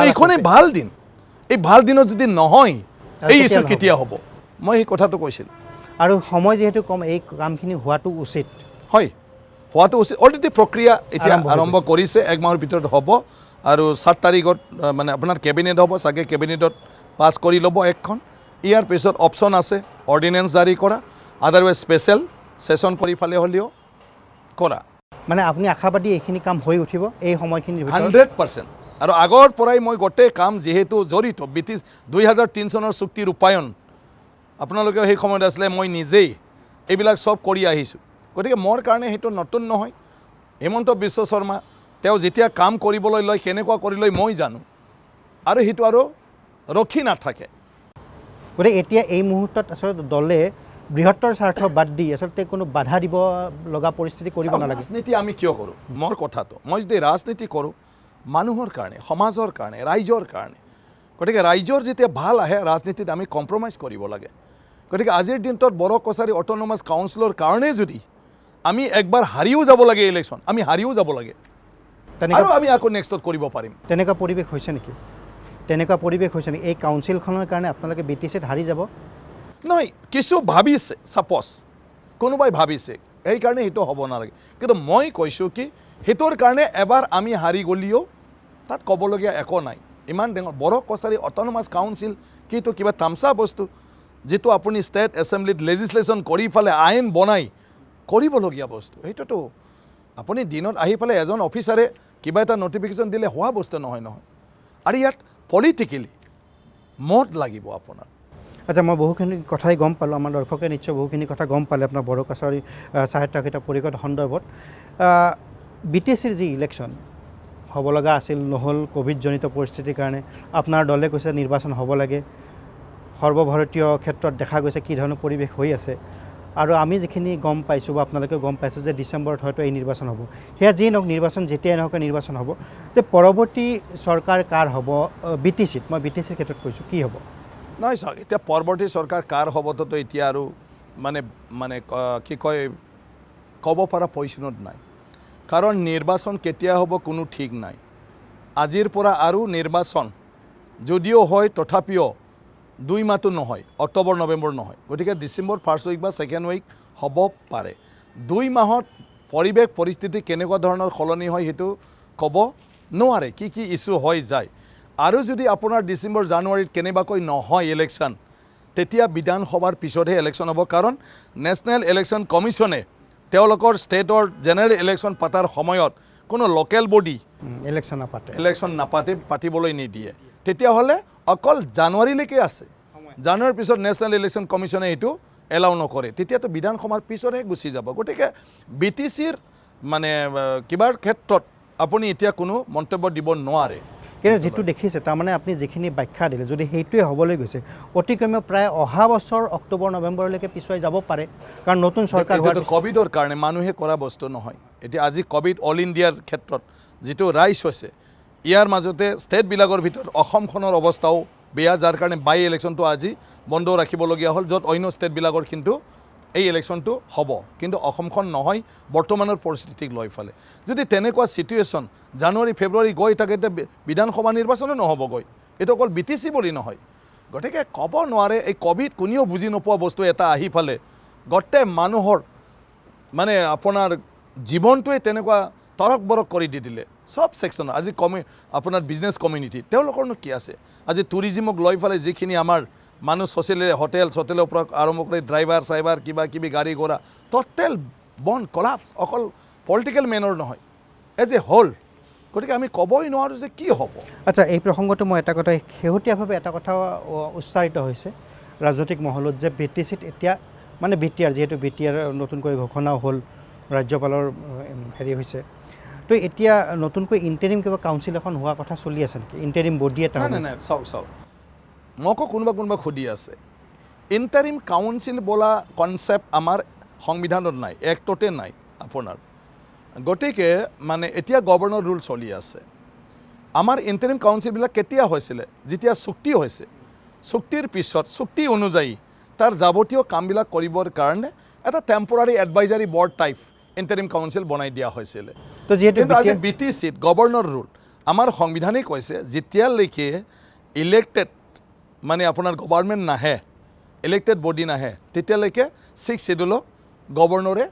এইখনেই ভাল দিন এই ভাল দিনত যদি নহয় এই ইছ্যু কেতিয়া হ'ব মই এই কথাটো কৈছিলোঁ আৰু সময় যেহেতু কম এই কামখিনি হোৱাটো উচিত হয় হোৱাটো উচিত অলৰেডি প্ৰক্ৰিয়া এতিয়া আৰম্ভ কৰিছে 1 মাহৰ ভিতৰত হ'ব আৰু 7 তাৰিখত মানে আপোনাৰ কেবিনেট হ'ব চাগে কেবিনেটত পাছ কৰি ল'ব এখন ইয়াৰ পিছত অপশ্যন আছে অৰ্ডিনেন্স জাৰি কৰা আদাৰৱাইজ স্পেচিয়েল সেশন কৰি ফালে হ'লেও কৰা মানে আপুনি আশাবাদী এইখিনি কাম হৈ উঠিব এই সময়খিনিৰ ভিতৰত 100% আৰু আগৰ পৰাই মই গোটেই কাম যিহেতু জড়িত 2003 চনৰ চুক্তি ৰূপায়ণ আপোনালোকে সেই সময়ত আছিলে মই নিজেই এইবিলাক সব কৰি আহিছোঁ গতিকে মোৰ কাৰণে সেইটো নতুন নহয় হিমন্ত বিশ্ব শৰ্মা তেওঁ যেতিয়া কাম কৰিবলৈ লয় কেনেকুৱা কৰি লয় মই জানো আৰু সেইটো আৰু ৰখি নাথাকে গতিকে এতিয়া এই মুহূৰ্তত আচলতে দলে বৃহত্তৰ স্বাৰ্থ বাদ দি আচলতে কোনো বাধা দিব লগা পৰিস্থিতি কৰিব নালাগে ৰাজনীতি আমি কিয় কৰোঁ মোৰ কথাটো মই যদি ৰাজনীতি কৰোঁ মানুহৰ কাৰণে সমাজৰ কাৰণে ৰাইজৰ কাৰণে গতিকে ৰাইজৰ যেতিয়া ভাল আহে ৰাজনীতিত আমি কম্প্ৰমাইজ কৰিব লাগে গতিকে আজিৰ দিনটোত বড়ো কছাৰী অট'নমাছ কাউন্সিলৰ কাৰণে যদি আমি একবাৰ হাৰিও যাব লাগে ইলেকশ্যন আমি হাৰিও যাব লাগে আৰু আমি আকৌ নেক্সটত কৰিব পাৰিম তেনেকুৱা পৰিৱেশ হৈছে নেকি তেনেকুৱা পৰিৱেশ হৈছে নেকি এই কাউন্সিলখনৰ কাৰণে আপোনালোকে BTCত হাৰি যাব নহয় কিছু ভাবিছে ছাপ'জ কোনোবাই ভাবিছে সেইকাৰণে সেইটো হ'ব নালাগে কিন্তু মই কৈছোঁ কি সেইটোৰ কাৰণে এবাৰ আমি হাৰি গ'লেও তাত ক'বলগীয়া একো নাই ইমান ডাঙৰ বড়ো কছাৰী অট'নমাছ কাউন্সিল কিন্তু কিবা তামচা বস্তু যিটো আপুনি ষ্টেট এছেম্বলিত লেজিছলেশ্যন কৰি ফালে আইন বনাই কৰিবলগীয়া বস্তু সেইটোতো আপুনি দিনত আহি পেলাই এজন অফিচাৰে কিবা এটা নটিফিকেশ্যন দিলে হোৱা বস্তু নহয় আৰু ইয়াত পলিটিকেলি মত লাগিব আপোনাৰ আচ্ছা মই বহুখিনি কথাই গম পালোঁ আমাৰ দৰ্শকে নিশ্চয় বহুখিনি কথা গম পালে আপোনাৰ বড়ো কছাৰী সাহিত্য সাহিত্য পৰিষদ সন্দৰ্ভত BTCৰ যি ইলেকশ্যন হ'ব লগা আছিল নহ'ল কোভিডজনিত পৰিস্থিতিৰ কাৰণে আপোনাৰ দলে কৈছে নিৰ্বাচন হ'ব লাগে সৰ্বভাৰতীয় ক্ষেত্ৰত দেখা গৈছে কি ধৰণৰ পৰিৱেশ হৈ আছে আৰু আমি যিখিনি গম পাইছোঁ বা আপোনালোকে গম পাইছোঁ যে ডিচেম্বৰত হয়তো এই নিৰ্বাচন হ'ব সেয়া যি নহওক নিৰ্বাচন যেতিয়াই নহওক নিৰ্বাচন হ'ব যে পৰৱৰ্তী চৰকাৰ কাৰ হ'ব BTCত মই BTCৰ ক্ষেত্ৰত কৈছোঁ কি হ'ব নহয় চাওক এতিয়া পৰৱৰ্তী চৰকাৰ কাৰ হ'বতো এতিয়া আৰু মানে কি কয় ক'ব পৰা পজিশ্যনত নাই কাৰণ নিৰ্বাচন কেতিয়া হ'ব কোনো ঠিক নাই আজিৰ পৰা আৰু নিৰ্বাচন যদিও হয় তথাপিও 2 মাহটো নহয় অক্টোবৰ নৱেম্বৰ নহয় গতিকে ডিচেম্বৰ ফাৰ্ষ্ট উইক বা ছেকেণ্ড উইক হ'ব পাৰে 2 মাহত পৰিৱেশ পৰিস্থিতি কেনেকুৱা ধৰণৰ সলনি হয় সেইটো ক'ব নোৱাৰে কি ইছ্যু হৈ যায় আৰু যদি আপোনাৰ ডিচেম্বৰ জানুৱাৰীত কেনেবাকৈ নহয় ইলেকশ্যন তেতিয়া বিধানসভাৰ পিছতহে ইলেকশ্যন হ'ব কাৰণ নেশ্যনেল ইলেকশ্যন কমিশ্যনে তেওঁলোকৰ ষ্টেটৰ জেনেৰেল ইলেকশ্যন পাতাৰ সময়ত কোনো লোকেল বডি ইলেকশ্যন নাপাতে পাতিবলৈ নিদিয়ে তেতিয়াহ'লে অকল জানুৱাৰীলৈকে আছে জানুৱাৰীৰ পিছত নেশ্যনেল ইলেকশ্যন কমিশ্যনে এইটো এলাউ নকৰে তেতিয়াতো বিধানসভাৰ পিছতহে গুচি যাব গতিকে BTCৰ মানে কিবাৰ ক্ষেত্ৰত আপুনি এতিয়া কোনো মন্তব্য দিব নোৱাৰে কিন্তু যেটো দেখিছে তাৰমানে আপুনি যিখিনি ব্যাখ্যা দিলে যদি সেইটোৱে হ'বলৈ গৈছে অতি কমেও প্ৰায় অহা বছৰ অক্টোবৰ নৱেম্বৰলৈকে পিছুৱাই যাব পাৰে কাৰণ নতুন চৰকাৰ হোৱাৰ কোভিডৰ কাৰণে মানুহে কৰা বস্তু নহয় এতিয়া আজি কোভিড অল ইণ্ডিয়াৰ ক্ষেত্ৰত যিটো ৰাইজ হৈছে ইয়াৰ মাজতে ষ্টেটবিলাকৰ ভিতৰত অসমখনৰ অৱস্থাও বেয়া যাৰ কাৰণে বাই ইলেকশ্যনটো আজি বন্ধ ৰাখিবলগীয়া হ'ল য'ত অন্য ষ্টেটবিলাকৰ কিন্তু এই ইলেকশ্যনটো হ'ব কিন্তু অসমখন নহয় বৰ্তমানৰ পৰিস্থিতিক লৈ ফালে যদি তেনেকুৱা সিচুৱেশ্যন জানুৱাৰী ফেব্ৰুৱাৰী গৈ থাকে বিধানসভা নিৰ্বাচনো নহ'বগৈ এইটো অকল BTC বুলি নহয় গতিকে ক'ব নোৱাৰে এই কোভিড কোনেও বুজি নোপোৱা বস্তু এটা আহি ফালে গোটেই মানুহৰ মানে আপোনাৰ জীৱনটোৱে তেনেকুৱা তৰক বৰক কৰি দি দিলে সব সেকশন আজি আপোনাৰ বিজনেছ কমিউনিটি তেওঁলোকৰনো কি আছে আজি টুৰিজিমক লৈ ফালে যিখিনি আমাৰ মানুহ ছ'চিয়েল হোটেলৰ পৰা আৰম্ভ কৰি ড্ৰাইভাৰ চাইভাৰ কিবা কিবি গাড়ী ঘোড়া টোটেল বন কলাপছ অকল পলিটিকেল মেনৰ নহয়, এজ এ হোল। গতিকে আমি ক'বই নোৱাৰোঁ যে কি হ'ব। আচ্ছা, এই প্ৰসংগটো মই এটা কথা শেহতীয়াভাৱে এটা কথা উচ্চাৰিত হৈছে ৰাজনৈতিক মহলত যে BTCত এতিয়া মানে BTR যিহেতু BTR নতুনকৈ ঘোষণাও হ'ল, ৰাজ্যপালৰ হেৰি হৈছে, তো এতিয়া নতুনকৈ ইণ্টাৰিম কিবা কাউন্সিল এখন হোৱা কথা চলি আছে নেকি? ইণ্টাৰিম বডি এটা? নাই, চাওক মোকো কোনোবা সুধি আছে। ইণ্টাৰিম কাউন্সিল বোলা কনচেপ্ট আমাৰ সংবিধানত নাই, এক্টতে নাই আপোনাৰ। গতিকে মানে এতিয়া গভৰ্ণৰ ৰুল চলি আছে। আমাৰ ইণ্টাৰিম কাউন্সিলবিলাক কেতিয়া হৈছিলে? যেতিয়া চুক্তি হৈছে, চুক্তিৰ পিছত চুক্তি অনুযায়ী তাৰ যাৱতীয় কামবিলাক কৰিবৰ কাৰণে এটা temporary advisory board type interim council বনাই দিয়া হৈছিলে। তো যিহেতু আজি BTCত গভৰ্ণৰ ৰুল আমাৰ সংবিধানে কৈছে যেতিয়ালৈকে ইলেক্টেড মানে আপোনাৰ গভৰ্ণমেণ্ট নাহে, ইলেক্টেড বডি নাহে, তেতিয়ালৈকে 6th শিডিউলক গভৰ্ণৰে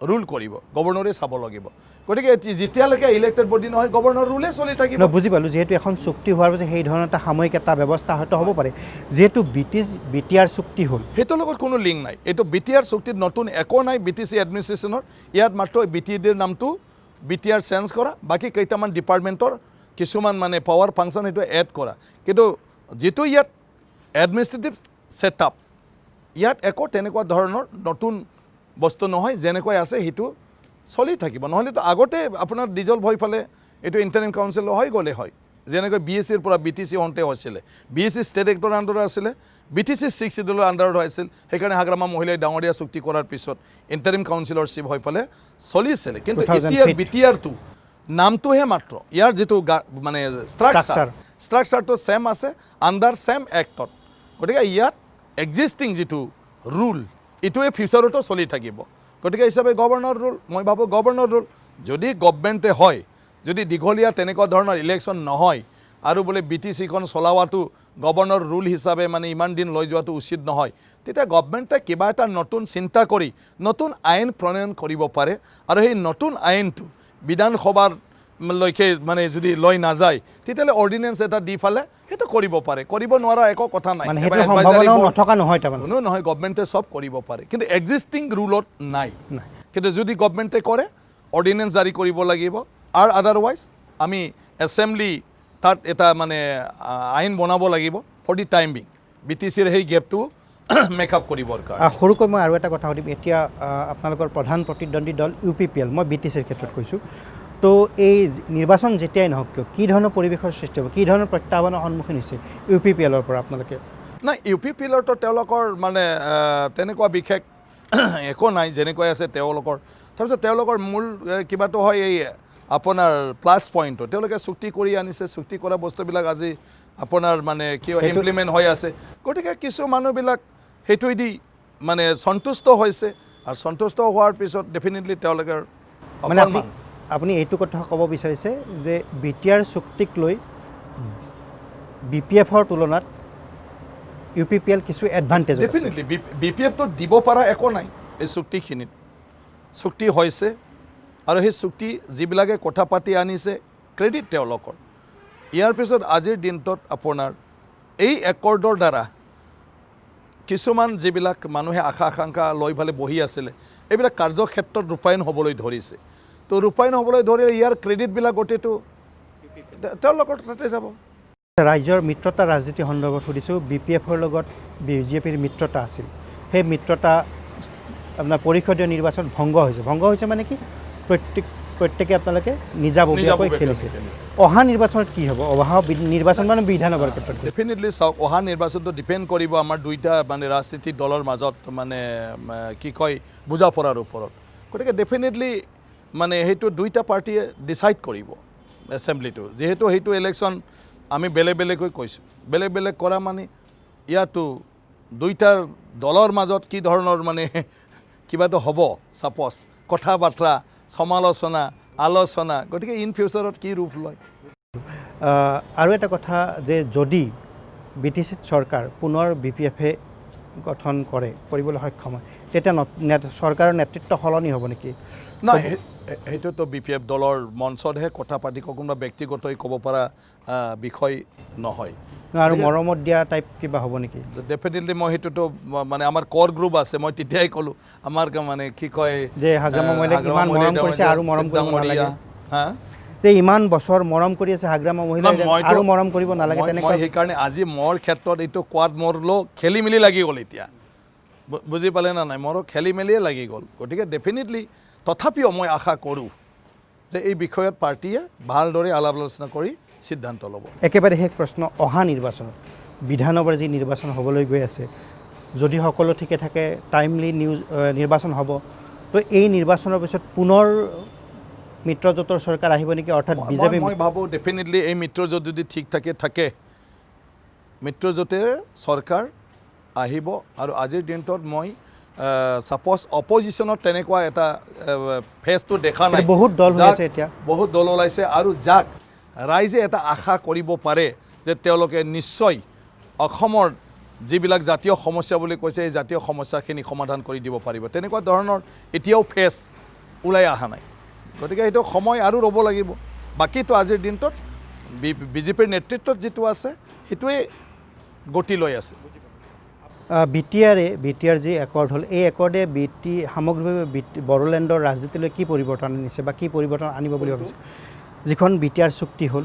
ৰুল কৰিব, গভৰ্ণৰে চাব লাগিব। গতিকে যেতিয়ালৈকে ইলেক্টেড বডি নহয় গভৰ্ণৰ ৰুলে চলি থাকিব। বুজি পালোঁ, যিহেতু এখন চুক্তি হোৱাৰ পিছত সেই ধৰণৰ এটা সাময়িক এটা ব্যৱস্থা হয়তো হ'ব পাৰে। যিহেতু BTR চুক্তি হ'ল, সেইটোৰ লগত কোনো লিংক নাই। এইটো BTR চুক্তিত নতুন একো নাই BTC এডমিনিষ্ট্ৰেশ্যনৰ। ইয়াত মাত্ৰ BTDৰ নামটো BTR চেঞ্জ কৰা, বাকী কেইটামান ডিপাৰ্টমেণ্টৰ কিছুমান মানে পাৱাৰ ফাংচন সেইটো এড কৰা। কিন্তু যিটো ইয়াত এডমিনিষ্ট্ৰেটিভ ছেটআপ, ইয়াত একো তেনেকুৱা ধৰণৰ নতুন বস্তু নহয়, যেনেকৈ আছে সেইটো চলি থাকিব। নহ'লেতো আগতে আপোনাৰ ডিজলভ হৈ ফালে এইটো ইণ্টাৰিম কাউন্সিল হৈ গ'লে হয়, যেনেকৈ BSCৰ পৰা BTC হওঁতে হৈছিলে। BSC ষ্টেট এক্টৰ আণ্ডাৰত আছিলে, BTC 6th শিডিউলৰ আণ্ডাৰত হৈছিল। সেইকাৰণে হাগ্ৰামা মহিলাই ডাঙৰীয়া চুক্তি কৰাৰ পিছত ইণ্টাৰিম কাউন্সিলৰশ্বিপ হৈ ফালে চলিছিলে। কিন্তু এতিয়া BTRটো নামটোহে মাত্ৰ, ইয়াৰ যিটো মানে ষ্ট্ৰাকচাৰটো ছেম আছে আণ্ডাৰ ছেম এক্টত। গতিকে ইয়াত এক্সিষ্টিং যিটো ৰুল এইটোৱে ফিউচাৰতো চলি থাকিব। গতিকে হিচাপে গভৰ্ণৰ ৰুল, মই ভাবোঁ গভৰ্ণৰ ৰুল যদি গভৰ্ণমেণ্টে হয়, যদি দীঘলীয়া তেনেকুৱা ধৰণৰ ইলেকশ্যন নহয় আৰু বোলে BTCখন চলাৱাটো গভৰ্ণৰ ৰুল হিচাপে মানে ইমান দিন লৈ যোৱাটো উচিত নহয়, তেতিয়া গভৰ্ণমেণ্টে কিবা এটা নতুন চিন্তা কৰি নতুন আইন প্ৰণয়ন কৰিব পাৰে। আৰু সেই নতুন আইনটো বিধানসভাৰ লৈকে মানে যদি লৈ নাযায়, তেতিয়াহ'লে অৰ্ডিনেঞ্চ এটা দি ফালে সেইটো কৰিব পাৰে। কৰিব নোৱাৰা একো কথা নাই, কোনো নহয়, গভৰ্ণমেণ্টে চব কৰিব পাৰে। কিন্তু এক্সিষ্টিং ৰুলত নাই। কিন্তু যদি গভৰ্ণমেণ্টে কৰে অৰ্ডিনেঞ্চ জাৰি কৰিব লাগিব, আৰু আদাৰৱাইজ আমি এছেম্বলি তাত এটা মানে আইন বনাব লাগিব ফৰ দি টাইম বিং BTCৰ সেই গেপটো মেকআপ কৰিবৰ কাৰণে। সৰুকৈ মই আৰু এটা কথা সুধিম, এতিয়া আপোনালোকৰ প্ৰধান প্ৰতিদ্বন্দ্বী দল UPPL, মই BTCৰ ক্ষেত্ৰত কৈছোঁ, তো এই নিৰ্বাচন যেতিয়াই নহওক কিয় কি ধৰণৰ পৰিৱেশৰ সৃষ্টি হ'ব, কি ধৰণৰ প্ৰত্যাহ্বানৰ সন্মুখীন হৈছে UPPLৰ পৰা আপোনালোকে? নাই, UPPLৰতো তেওঁলোকৰ মানে তেনেকুৱা বিশেষ একো নাই, যেনেকৈ আছে তেওঁলোকৰ। তাৰপিছত তেওঁলোকৰ মূল কিবাটো হয় এই আপোনাৰ প্লাছ পইণ্টটো, তেওঁলোকে চুক্তি কৰি আনিছে, চুক্তি কৰা বস্তুবিলাক আজি আপোনাৰ মানে কি ইমপ্লিমেণ্ট হৈ আছে। গতিকে কিছু মানুহবিলাক সেইটোৱেদি মানে সন্তুষ্ট হৈছে, আৰু সন্তুষ্ট হোৱাৰ পিছত ডেফিনেটলি তেওঁলোকে মানে আপুনি এইটো কথা ক'ব বিচাৰিছে যে BTR চুক্তিক লৈ BPFৰ তুলনাত UPPL কিছু এডভান্টেজ? ডেফিনেটলি BPFটো দিব পৰা একো নাই এই চুক্তিখিনিত। চুক্তি হৈছে আৰু সেই চুক্তি যিবিলাকে কথা পাতি আনিছে ক্ৰেডিট তেওঁলোকৰ। ইয়াৰ পিছত আজিৰ দিনটোত আপোনাৰ এই একৰ্ডৰ দ্বাৰা কিছুমান যিবিলাক মানুহে আশা আকাংক্ষা লৈ ফালে বহি আছিলে, এইবিলাক কাৰ্যক্ষেত্ৰত ৰূপায়ণ হ'বলৈ ধৰিছে। তো ৰূপায়ণ হ'বলৈ ধৰিলে ইয়াৰ ক্ৰেডিটবিলাক গোটেইটো তেওঁলোকৰ তাতে যাব। ৰাজ্যৰ মিত্ৰতা ৰাজনীতি সন্দৰ্ভত সুধিছোঁ। BPFৰ লগত BJPৰ মিত্ৰতা আছিল, সেই মিত্ৰতা আপোনাৰ পৰিষদীয় নিৰ্বাচন ভংগ হৈছে মানে কি প্ৰত্যেকে আপোনালোকে নিজাববীয়াকৈ খেলিছে। অহা নিৰ্বাচনত কি হ'ব? অহা নিৰ্বাচন মানে বিধানসভাৰ ক্ষেত্ৰত ডেফিনেটলি চাওক, অহা নিৰ্বাচনটো ডিপেণ্ড কৰিব আমাৰ দুইটা মানে ৰাজনীতিক দলৰ মাজত মানে কি কয় বুজাপৰাৰ ওপৰত। গতিকে ডেফিনেটলি মানে সেইটো দুইটা পাৰ্টিয়ে ডিচাইড কৰিব এছেম্বলিটো। যিহেতু সেইটো ইলেকশ্যন আমি বেলেগ বেলেগকৈ কৈছোঁ, বেলেগ বেলেগ কৰা মানে ইয়াতো দুইটাৰ দলৰ মাজত কি ধৰণৰ মানে কিবাটো হ'ব, ছাপ'জ কথা বাৰ্তা সমালোচনা আলোচনা, গতিকে ইন ফিউচাৰত কি ৰূপ লয়। আৰু এটা কথা যে যদি BTCত চৰকাৰ পুনৰ BPFে গঠন কৰিবলৈ সক্ষম হয়, তেতিয়া চৰকাৰৰ নেতৃত্ব সলনি হ'ব নেকি? নাই, সেইটোতো BPF দলৰ মঞ্চতহে কথা পাতি কোনোবা ব্যক্তিগতই ক'ব পৰা বিষয় নহয় আৰু মৰমত দিয়া টাইপ কিবা হ'ব নেকি ডেফিনেটলি মই সেইটোতো মানে আমাৰ ক'ৰ গ্ৰুপ আছে মই তেতিয়াই ক'লোঁ আমাৰ মানে কি কয় যে হাগ্ৰামা মহিলাক ইমান মৰম কৰিছে আৰু মৰম কৰিব নালাগে হা যে ইমান বছৰ মৰম কৰি আছে হাগ্ৰামা মহিলাই আৰু মৰম কৰিব নালাগে তেনেকৈ সেইকাৰণে আজি মোৰ ক্ষেত্ৰত এইটো কোৱাত মোৰ খেলি মেলি লাগি গ'ল এতিয়া বুজি পালে না নাই মোৰো খেলি মেলিয়ে লাগি গ'ল গতিকে ডেফিনেটলি তথাপিও মই আশা কৰোঁ যে এই বিষয়ত পাৰ্টীয়ে ভালদৰে আলাপ আলোচনা কৰি সিদ্ধান্ত ল'ব একেবাৰে শেষ প্ৰশ্ন অহা নিৰ্বাচনত বিধানসভাৰ যি নিৰ্বাচন হ'বলৈ গৈ আছে যদি সকলো ঠিকে থাকে টাইমলি নিৰ্বাচন হ'ব তো এই নিৰ্বাচনৰ পিছত পুনৰ মিত্ৰজোঁটৰ চৰকাৰ আহিব নেকি অৰ্থাৎ বিজেপি মই ভাবোঁ ডেফিনেটলি এই মিত্ৰজোঁট যদি ঠিক থাকে মিত্ৰজোঁটে চৰকাৰ আহিব আৰু আজিৰ দিনটোত মই সাপোজ অপজিশ্যনত তেনেকুৱা এটা ফেচটো দেখা নাই বহুত দল হৈ আছে এতিয়া বহুত দল ওলাইছে আৰু যাক ৰাইজে এটা আশা কৰিব পাৰে যে তেওঁলোকে নিশ্চয় অসমৰ যিবিলাক জাতীয় সমস্যা বুলি কৈছে এই জাতীয় সমস্যাখিনি সমাধান কৰি দিব পাৰিব তেনেকুৱা ধৰণৰ এতিয়াও ফেচ ওলাই অহা নাই গতিকে এইটো সময় আৰু ৰ'ব লাগিব বাকীটো আজিৰ দিনটোত বিজেপিৰ নেতৃত্বত যিটো আছে সেইটোৱে গতি লৈ আছে বি টি আৰ যি একৰ্ড হ'ল এই একৰ্ডে সামগ্ৰিকভাৱে বড়োলেণ্ডৰ ৰাজনীতিলৈ কি পৰিৱৰ্তন আনিছে বা কি পৰিৱৰ্তন আনিব বুলি ভাবিছে যিখন বি টি আৰ চুক্তি হ'ল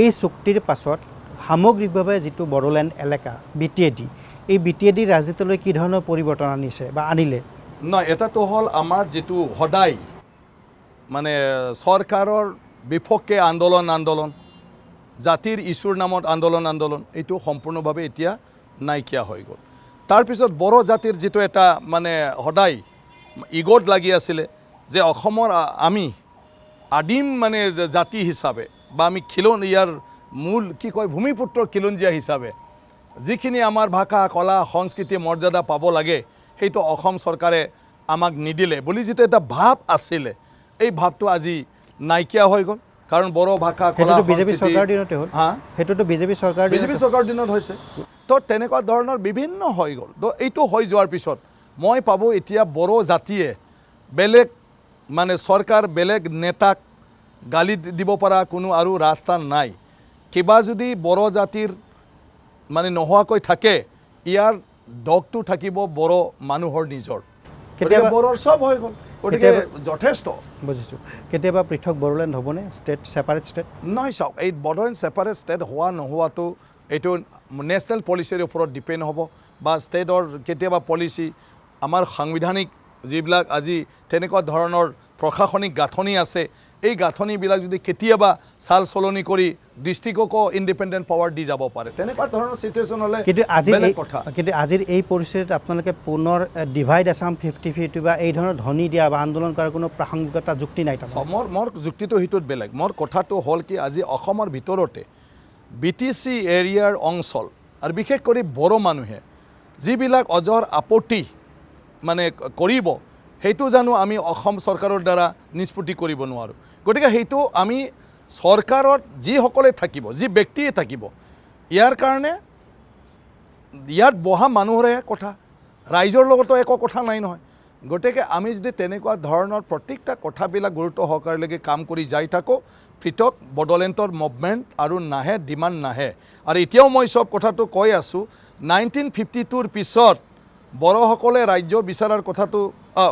এই চুক্তিৰ পাছত সামগ্ৰিকভাৱে যিটো বড়োলেণ্ড এলেকা এই বি টি এ ডি ৰাজনীতিলৈ কি ধৰণৰ পৰিৱৰ্তন আনিছে বা আনিলে নহয় এটাতো হ'ল আমাৰ যিটো সদায় মানে চৰকাৰৰ বিপক্ষে আন্দোলন জাতিৰ ইছ্যুৰ নামত আন্দোলন এইটো সম্পূৰ্ণভাৱে এতিয়া নাইকিয়া হৈ গ'ল তাৰপিছত বড়ো জাতিৰ যিটো এটা মানে সদায় ইগত লাগি আছিলে যে অসমৰ আমি আদিম মানে জাতি হিচাপে বা আমি ইয়াৰ মূল কি কয় ভূমিপুত্ৰ খিলঞ্জীয়া হিচাপে যিখিনি আমাৰ ভাষা কলা সংস্কৃতি মৰ্যাদা পাব লাগে সেইটো অসম চৰকাৰে আমাক নিদিলে বুলি যিটো এটা ভাৱ আছিলে এই ভাৱটো আজি নাইকিয়া হৈ গ'ল কাৰণ বড়ো ভাষা কলা বিজেপি চৰকাৰৰ দিনতে হ'ল সেইটোতো বিজেপি চৰকাৰৰ দিনত হৈছে তো তেনেকুৱা ধৰণৰ বিভিন্ন হৈ গ'ল তো এইটো হৈ যোৱাৰ পিছত মই পাবো এতিয়া বড়ো জাতিয়ে বেলেগ মানে চৰকাৰ বেলেগ নেতাক গালি দিব পৰা কোনো আৰু ৰাস্তা নাই কিবা যদি বড়ো জাতিৰ মানে নোহোৱাকৈ থাকে ইয়াৰ দগটো থাকিব বড়ো মানুহৰ নিজৰ কেতিয়াবা বড়োৰ সব হৈ গ'ল গতিকে যথেষ্ট বুজিছোঁ কেতিয়াবা পৃথক বড়োলেণ্ড হ'বনে ছেপাৰেট ষ্টেট নহয় চাওক এই বড়োলেণ্ড ছেপাৰেট ষ্টেট হোৱা নোহোৱাটো এইটো নেশ্যনেল পলিচিৰ ওপৰত ডিপেণ্ড হ'ব বা ষ্টেটৰ কেতিয়াবা পলিচি আমাৰ সাংবিধানিক যিবিলাক আজি তেনেকুৱা ধৰণৰ প্ৰশাসনিক গাঁথনি আছে এই গাঁথনিবিলাক যদি কেতিয়াবা চাল চলনি কৰি ডিষ্ট্ৰিক্টকো ইণ্ডিপেণ্ডেণ্ট পাৱাৰ দি যাব পাৰে তেনেকুৱা ধৰণৰ চিটুৱেশ্যন হ'লে কিন্তু আজিৰ এই পৰিস্থিতিত আপোনালোকে পুনৰ ডিভাইড আছাম 50-50 বা এই ধৰণৰ ধনী দিয়া বা আন্দোলন কৰাৰ কোনো প্ৰাসংগিকতা যুক্তি নাই মোৰ যুক্তিটো সেইটোত বেলেগ মোৰ কথাটো হ'ল কি আজি অসমৰ ভিতৰতে BTC এৰিয়াৰ অঞ্চল আৰু বিশেষ কৰি বড়ো মানুহে যিবিলাক অজৰ আপত্তি মানে কৰিব সেইটো জানো আমি অসম চৰকাৰৰ দ্বাৰা নিষ্পত্তি কৰিব নোৱাৰোঁ গতিকে সেইটো আমি চৰকাৰত যিসকলে থাকিব যি ব্যক্তিয়ে থাকিব ইয়াৰ কাৰণে ইয়াত বহা মানুহৰে কথা ৰাইজৰ লগতো একো কথা নাই নহয় গতিকে আমি যদি তেনেকুৱা ধৰণৰ প্ৰত্যেকটা কথাবিলাক গুৰুত্ব সহকাৰে কাম কৰি যাই থাকোঁ পৃথক বড়োলেণ্ডৰ মুভমেণ্ট আৰু নাহে ডিমাণ্ড নাহে আৰু এতিয়াও মই সব কথাটো কৈ আছোঁ 1952ৰ পিছত বড়োসকলে ৰাজ্য বিচাৰাৰ কথাটো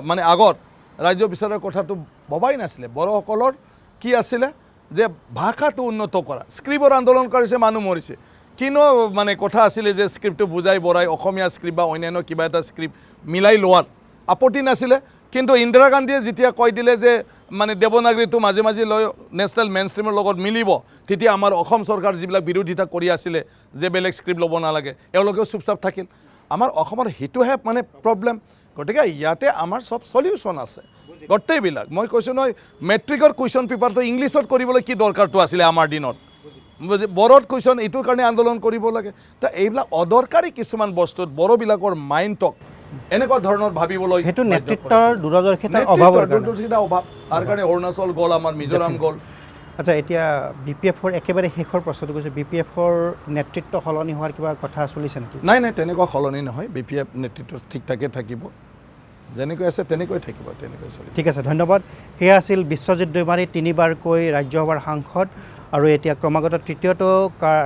মানে আগত ৰাজ্য বিচাৰাৰ কথাটো ভবাই নাছিলে বড়োসকলৰ কি আছিলে যে ভাষাটো উন্নত কৰা স্ক্ৰিপ্টৰ আন্দোলন কৰিছে মানুহ মৰিছে কিনো মানে কথা আছিলে যে স্ক্ৰিপ্টটো বুজাই বঢ়াই অসমীয়া স্ক্ৰিপ্ট বা অন্যান্য কিবা এটা স্ক্ৰিপ্ট মিলাই লোৱাত আপত্তি নাছিলে কিন্তু ইন্দিৰা গান্ধীয়ে যেতিয়া কৈ দিলে যে মানে দেৱনাগৰীটো মাজে মাজে লৈ নেশ্যনেল মেইনষ্ট্ৰীমৰ লগত মিলিব তেতিয়া আমাৰ অসম চৰকাৰ যিবিলাক বিৰোধিতা কৰি আছিলে যে বেলেগ স্ক্ৰিপ্ট ল'ব নালাগে এওঁলোকেও চুপচাপ থাকিল আমাৰ অসমৰ সেইটোহে মানে প্ৰব্লেম গতিকে ইয়াতে আমাৰ সব সলিউশ্যন আছে গোটেইবিলাক মই কৈছোঁ নহয় মেট্ৰিকৰ কুৱেশ্যন পেপাৰটো ইংলিছত কৰিবলৈ কি দৰকাৰটো আছিলে আমাৰ দিনত বড়োত কুৱেশ্যন এইটোৰ কাৰণে আন্দোলন কৰিব লাগে তো এইবিলাক অদৰকাৰী কিছুমান বস্তুত বড়োবিলাকৰ মাইণ্ডক এনেকুৱা ধৰণৰ ভাবিবলৈ সেইটো নেতৃত্বৰ দূৰদৰ্শিতাৰ অভাৱ তাৰ কাৰণে অৰুণাচল গ'ল আমাৰ মিজোৰাম গ'ল আচ্ছা এতিয়া BPF-ৰ একেবাৰে শেষৰ প্ৰশ্নটো কৈছে BPF-ৰ নেতৃত্ব সলনি হোৱাৰ কিবা কথা চলিছে নেকি নাই তেনেকুৱা সলনি নহয় BPF নেতৃত্ব ঠিক ঠাকে থাকিব যেনেকৈ আছে তেনেকৈ থাকিব, তেনেকৈ চলিব। ঠিক আছে, ধন্যবাদ। সেয়া আছিল বিশ্বজিৎ দৈমাৰী, তিনিবাৰকৈ ৰাজ্যসভাৰ সাংসদ আৰু এতিয়া ক্ৰমাগত তৃতীয়টো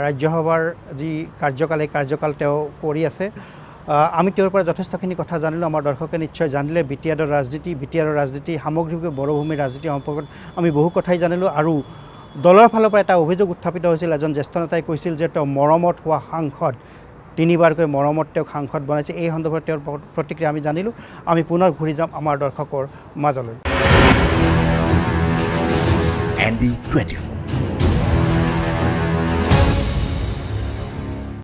ৰাজ্যসভাৰ যি কাৰ্যকাল, এই কাৰ্যকাল তেওঁ কৰি আছে। আমি তেওঁৰ পৰা যথেষ্টখিনি কথা জানিলোঁ, আমাৰ দৰ্শকে নিশ্চয় জানিলে বিটিআৰৰ ৰাজনীতি, সামগ্ৰিকভাৱে বড়োভূমিৰ ৰাজনীতি সম্পৰ্কত আমি বহু কথাই জানিলোঁ। আৰু দলৰ ফালৰ পৰা এটা অভিযোগ উত্থাপিত হৈছিল, এজন জ্যেষ্ঠ নেতাই কৈছিল যে তেওঁ মৰমত হোৱা সাংসদ, তিনিবাৰকৈ মৰমত তেওঁক সাংসদ বনাইছে। এই সন্দৰ্ভত তেওঁৰ প্ৰতিক্ৰিয়া আমি জানিলোঁ। আমি পুনৰ ঘূৰি যাম আমাৰ দৰ্শকৰ মাজলৈ। ND24